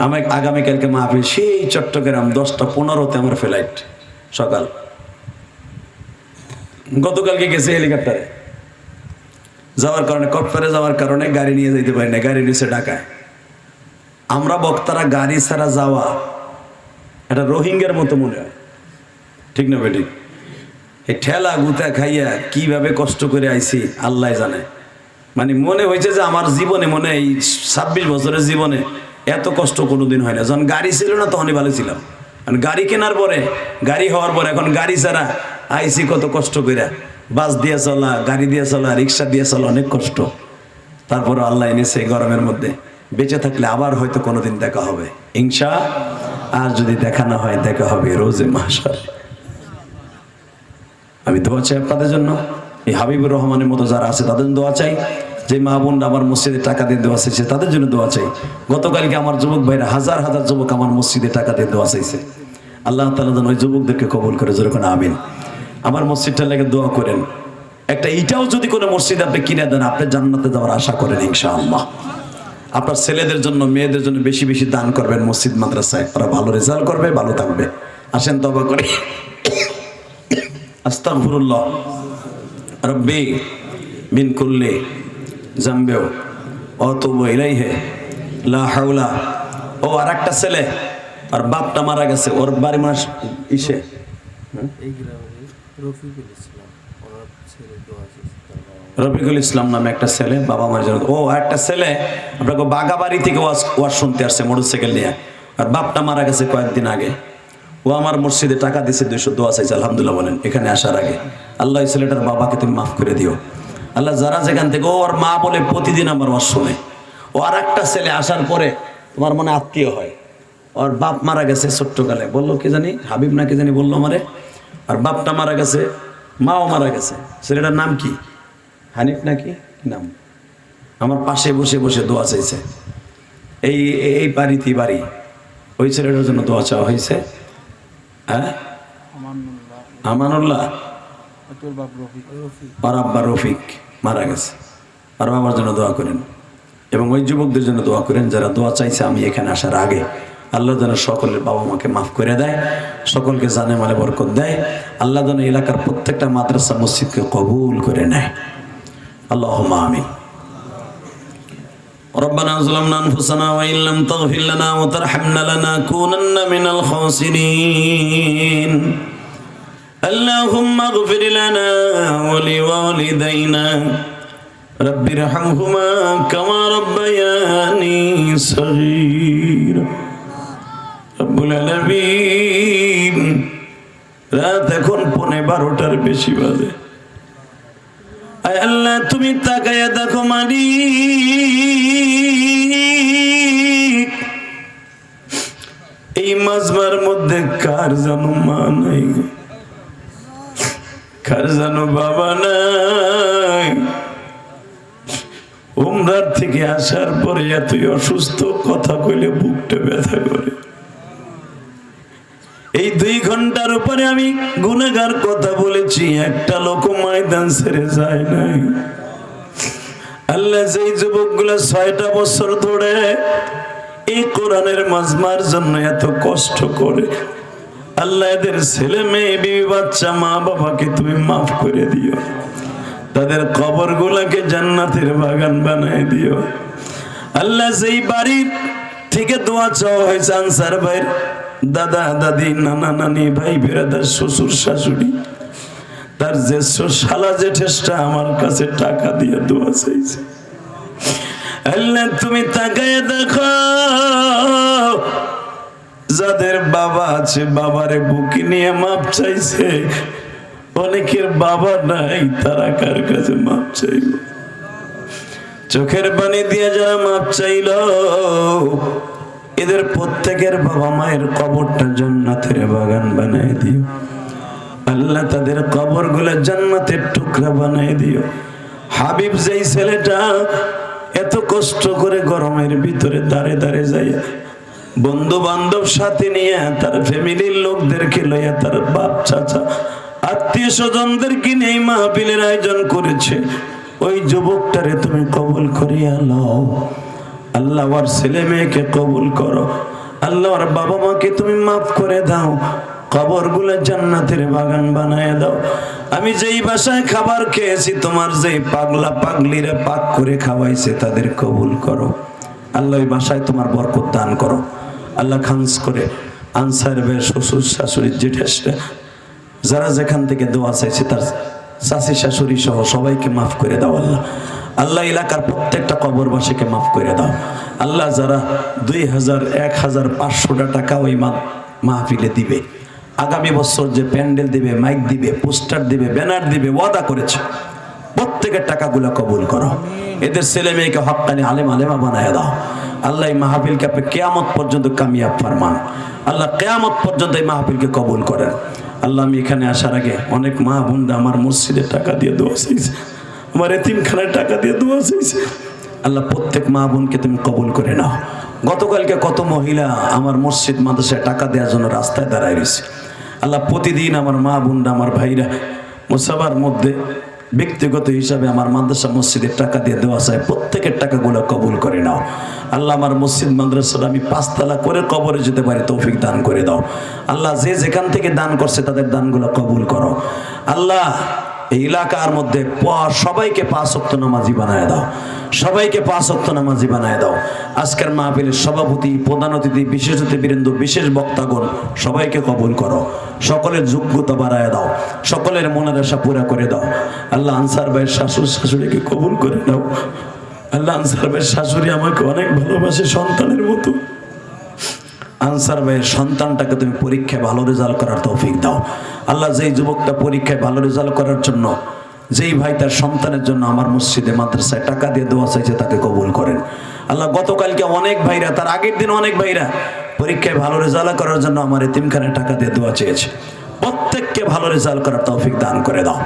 আমার আগামীকালকে মাহফিল সেই চট্টগ্রাম 10:15-তে আমার ফ্লাইট সকাল। গতকালকে গেছে হেলিকপ্টারে যাওয়ার কারণে, কক্সবাজারে যাওয়ার কারণে গাড়ি নিয়ে যেতে পারি না, গাড়ি নিচে ঢাকায়। আমরা বক্তারা গাড়ি ছাড়া যাওয়া এটা রোহিঙ্গার মতো মনে হয়। ঠিক না বেটি? এই ঠেলা গুতা খাইয়া কিভাবে কষ্ট করে আইছি আল্লাহ জানে। মানে মনে হয়েছে যে আমার জীবনে, মনে এই 26 বছরের জীবনে এত কষ্ট কোনোদিন হয় না। যখন গাড়ি ছিল না তখনই ভালো ছিলাম। গাড়ি কেনার পরে, গাড়ি হওয়ার পরে এখন গাড়ি ছাড়া আইসি কত কষ্ট করে, বাস দিয়ে চলা, গাড়ি দিয়ে চলা, রিক্সা দিয়ে চলা, অনেক কষ্ট। তারপরে আল্লাহ এনেছে এই গরমের মধ্যে। বেঁচে থাকলে আবার হয়তো কোনোদিন দেখা হবে ইনশা, আর যদি দেখা না হয় দেখা হবে রোজে মাহশার। আমি দোয়া চাই আপনাদের জন্য, এই হাবিবুর রহমানের মতো যারা আছে তাদের দোয়া চাই। যে মা বোন আমার মসজিদে টাকা দিয়ে দোয়া চাইছে তাদের জন্য দোয়া চাই। গতকালকে আমার যুবক ভাইরা হাজার হাজার যুবক আমার মসজিদে টাকা দিয়ে দোয়া চাইছে। আল্লাহ তাআলা যেন ওই যুবকদেরকে কবুল করে, জোরে করে আমিন। আমার মসজিদটা লেগে দোয়া করেন। একটা ইটাও যদি কোনো মসজিদ আপনি কিনে দেন, আপনি জান্নাতে যাওয়ার আশা করেন ইনশাআল্লাহ। আপনার ছেলেদের জন্য, মেয়েদের জন্য বেশি বেশি দান করবেন মসজিদ মাদ্রাসায়, ওরা ভালো রেজাল্ট করবে, ভালো থাকবে। আসেন তওবা করে। আস্তাগফিরুল্লাহ রব্বি মিন কুল্লি জামবি ওয়া আতুবু ইলাইহি লা হাওলা। ও আর একটা ছেলে, আর বাপটা মারা গেছে, ওর বাড়ি মাস ইসে এই গ্রামে রফিকুল ইসলাম, ওনার ছেলে দোয়া চেয়েছে। রফিকুল ইসলাম নামে একটা ছেলে, বাবা মার জন্য। ও একটা ছেলে আপনাকে বাগাবাড়ি থেকে ওয়াজ শুনতে আসছে মোটরসাইকেল নিয়ে, আর বাপটা মারা গেছে কয়েকদিন আগে। ও আমার মসজিদে টাকা দিয়েছে 200, দোয়া চাইছে আলহামদুলিল্লাহ বলেন এখানে আসার আগে। আল্লাহ এই ছেলেটার বাবাকে তুমি মাফ করে দিও আল্লাহ। যারা যেখান থেকে, ওর মা বলে প্রতিদিন আমার ওয়াজ শুনে। ও আর একটা ছেলে আসার পরে তোমার মনে আত্মীয় হয়, ওর বাপ মারা গেছে ছোট্টকালে, বললো কি জানি হাবিব না কি জানি বললো আমারে। আর বাপটা মারা গেছে, মাও মারা গেছে। ছেলেটার নাম কি, হানিফ নাকি কি নাম? আমার পাশে বসে বসে দোয়া চাইছে। এই এই বাড়িতে বাড়ি, ওই ছেলেটার জন্য দোয়া চাওয়া হয়েছে। হ্যাঁ আমানুল্লাহ, আর আব্বা রফিক মারা গেছে। আর বাবার জন্য দোয়া করেন এবং ওই যুবকদের জন্য দোয়া করেন যারা দোয়া চাইছে আমি এখানে আসার আগে। আল্লাহ যেন সকলের বাবা মাকে মাফ করে দেয়, সকলকে জানে মালে বরকত দেয়। আল্লাহ যেন এলাকার প্রত্যেকটা মাদ্রাসা মসজিদকে কবুল করে নেয়। আল্লাহুম্মা আমিন। ربنا ظلمنا أنفسنا وإن لم تغفر لنا وترحمنا لنكونن من الخاسرين اللهم اغفر لنا ولوالدينا رب ارحمهما كما ربياني صغيرا رب العالمين। রাত এখন 12:15 বেশি বাজে। আয় আল্লাহ তুমি তাকায়া দেখো মালিক, এই মাজমার মধ্যে কার জানো মা নাই, কার জানো বাবা নাই। উমরার থেকে আসার পরে এতই অসুস্থ, কথা কইলে বুকটা ব্যথা করে। এই 2 ঘন্টার উপরে আমি গুনাহগার কথা বলেছি, একটা লোক ময়দান ছেড়ে যায় নাই। আল্লাহ যেই যুবকগুলো 6টা বছর ধরে এই কোরআনের মাজমার জন্য এত কষ্ট করে, আল্লাহ এদের ছেলে মেয়ে বিবি বাচ্চা মা বাবাকে তুমি মাফ করে দিও, তাদের কবরগুলোকে জান্নাতের বাগান বানায় দিও। আল্লাহ যেই বাড়ির থেকে দোয়া চাওয়া হয়েছে আনসার ভাইয়ের দাদা দাদি নানা নানি ভাই বেরাদার শ্বশুর শাশুড়ি, তার জ্যেষ্ঠ শালা জেঠেসটা আমার কাছে টাকা দিয়ে দোয়া চাইছে। আল্লাহ তুমি তাকায় দেখো, যাদের বাবা আছে বাবারে বুকে নিয়ে মাপ চাইছে, অনেকের বাবা নাই, তারা কার কাছে মাপ চাইব? চোখের পানি দিয়ে যারা মাপ চাইল, এদের প্রত্যেকের বাবা মায়ের কবরটা জান্নাতের বাগান বানায় দিও আল্লাহ, তাদের কবরগুলো জান্নাতের টুকরা বানায় দিও। হাবিব যেই ছেলেটা এত কষ্ট করে গরমের ভিতরে দাঁড়ে দাঁড়ে যায়, বন্ধু বান্ধব সাথে নিয়ে তার ফ্যামিলির লোকদেরকে লইয়া, তার বাপ চাচা আত্মীয় স্বজনদেরকে নিয়ে মাহফিলের আয়োজন করেছে, ওই যুবকটারে তুমি কবুল করিয়া নাও আল্লাহ। ওর ছেলে মেয়েকে কবুল করো আল্লাহ, ওর বাবা মাকে তুমি মাফ করে দাও, কবরগুলো জান্নাতের বাগান বানায় দাও। আমি যেই বাসায় খাবার খেয়েছি, তোমার যেই পাগলা পাগলিরা পাক করে খাওয়াইছে, তাদের কবুল করো আল্লাহ। ওই বাসায় তোমার বরকত দান করো আল্লাহ। খানস করে আনসার ভাইয়ের শ্বশুর শাশুড়ির জেঠেসরা যারা যেখান থেকে দোয়া চাইছে, তার চাচি শাশুড়ি সহ সবাইকে মাফ করে দাও আল্লাহ। আল্লাহ এলাকার প্রত্যেকটা কবরবাসীকে মাফ করে দাও আল্লাহ। যারা 2000 1500 টাকা ওই মাহফিলে দিবে আগামী বছর যে প্যান্ডেল দিবে, মাইক দিবে, পোস্টার দিবে, ব্যানার দিবে, ওয়াদা করেছে। প্রত্যেকের টাকাগুলো কবুল করো। এদের ছেলে মেয়েকে হক্কানি আলেম আলেমা বানায় দাও। আল্লাহ এই মাহফিলকে আপনি কিয়ামত পর্যন্ত কামিয়াব ফরমান। আল্লাহ কিয়ামত পর্যন্ত এই মাহফিলকে কবুল করেন। আল্লাহ আমি এখানে আসার আগে অনেক মা বোনরা আমার মসজিদে টাকা দিয়ে দোয়া চাইছে, আমার এতিমখানায় টাকা দিয়ে দোয়া চাইছে। আল্লাহ প্রত্যেক মা বোনকে তুমি কবুল করে নাও। গতকালকে কত মহিলা আমার মসজিদ মাদ্রাসায় টাকা দেওয়ার জন্য রাস্তায় দাঁড়ায় রয়েছে। আল্লাহ প্রতিদিন আমার মা বোনরা, আমার ভাইরা মুসাবার মধ্যে ব্যক্তিগত হিসাবে আমার মাদ্রাসা মসজিদের টাকা দিয়ে দেওয়া চাই, প্রত্যেকের টাকাগুলো কবুল করে নাও। আল্লাহ আমার মসজিদ মাদ্রাসাটা আমি 5 তালা করে কবরে যেতে পারি তৌফিক দান করে দাও। আল্লাহ যে যেখান থেকে দান করছে তাদের দানগুলো কবুল করো। আল্লাহ এই এলাকার মধ্যে সবাইকে 5 ওয়াক্ত নামাজি বানায় দাও, সবাইকে 5 ওয়াক্ত নামাজি বানায় দাও। আজকের মাহফিলের সভাপতি, প্রধান অতিথি, বিশেষ অতিথিবৃন্দ, বিশেষ বক্তাগণ সবাইকে কবুল করো। সকলের যোগ্যতা বাড়ায় দাও, সকলের মনের আশা পুরা করে দাও। আল্লাহ আনসার ভাইয়ের শাশুড়ি শাশুড়িকে কবুল করে দাও। আল্লাহ আনসার ভাইয়ের শাশুড়ি আমাকে অনেক ভালোবাসে সন্তানের মতো। আনসার ভাইয়ের সন্তানটাকে তুমি পরীক্ষায় ভালো রেজাল্ট করার তৌফিক দাও। আল্লাহ যেই যুবকটা পরীক্ষায় ভালো রেজাল্ট করার জন্য, যেই ভাই তার সন্তানের জন্য আমার মসজিদে মাদ্রাসায় টাকা দিয়ে দোয়া চাইছে তাকে কবুল করেন। আল্লাহ গতকালকে অনেক ভাইরা, তার আগের দিন অনেক ভাইরা পরীক্ষায় ভালো রেজাল্ট করার জন্য আমার এতিমখানায় টাকা দিয়ে দোয়া চেয়েছে। প্রত্যেককে ভালো রেজাল্ট করার তৌফিক দান করে দাও।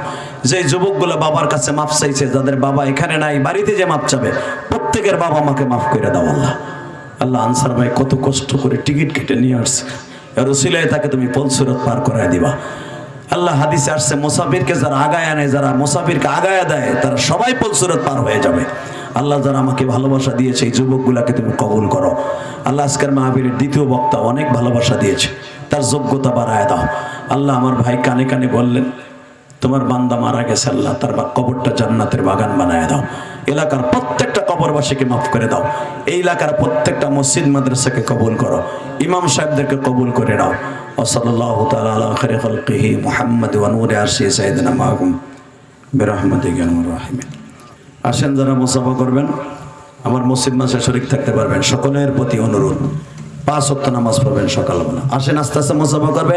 যে যুবকগুলো বাবার কাছে মাপ চাইছে, যাদের বাবা এখানে নাই, বাড়িতে যে মাপ চাবে, প্রত্যেকের বাবা মাকে মাফ করে দাও। আল্লাহ আল্লাহ আনসার ভাই কত কষ্ট করে টিকিট কেটে নিয়ে আসছে, এর ওসিলায় তাকে তুমি পলসুরত পার করায় দিবা। আল্লাহ হাদিসে আসছে মুসাফিরকে যারা আগায় আনে, যারা মুসাফিরকে আগায় দেয়, তারা সবাই পলসুরত পার হয়ে যাবে। আল্লাহ যারা আমাকে ভালোবাসা দিয়েছে এই যুবকগুলাকে তুমি কবুল করো। আল্লাহ আজকের মাহফিলের দ্বিতীয় বক্তা অনেক ভালোবাসা দিয়েছে, তার যোগ্যতা বাড়ায় দাও। আল্লাহ আমার ভাই কানে কানে বললেন তোমার বান্দা মারা গেছে, আল্লাহ তার কবরটা জান্নাতের বাগান বানায় দাও। এলাকার প্রত্যেকটা কবরবাসীকে মাফ করে দাও। এই এলাকার প্রত্যেকটা মসজিদ মাদ্রাসাকে কবুল করো, ইমাম সাহেবদেরকে কবুল করে নাও। ওয়াসাল্লাল্লাহু তাআলা আলা খায়রি খালকিহি মুহাম্মদ ওয়া নূরি আরশি সাইয়্যিদিনা মাহকুম বিরহমাতিকা ইয়া আরহামার রাহিমিন। আসেন যারা মুসাফা করবেন আমার মসজিদ মাসে শরীক থাকতে পারবেন। সকলের প্রতি অনুরোধ 5 ওয়াক্ত নামাজ পড়বেন সকালবেলা। আসেন আস্তে আস্তে মুসাফা করবেন।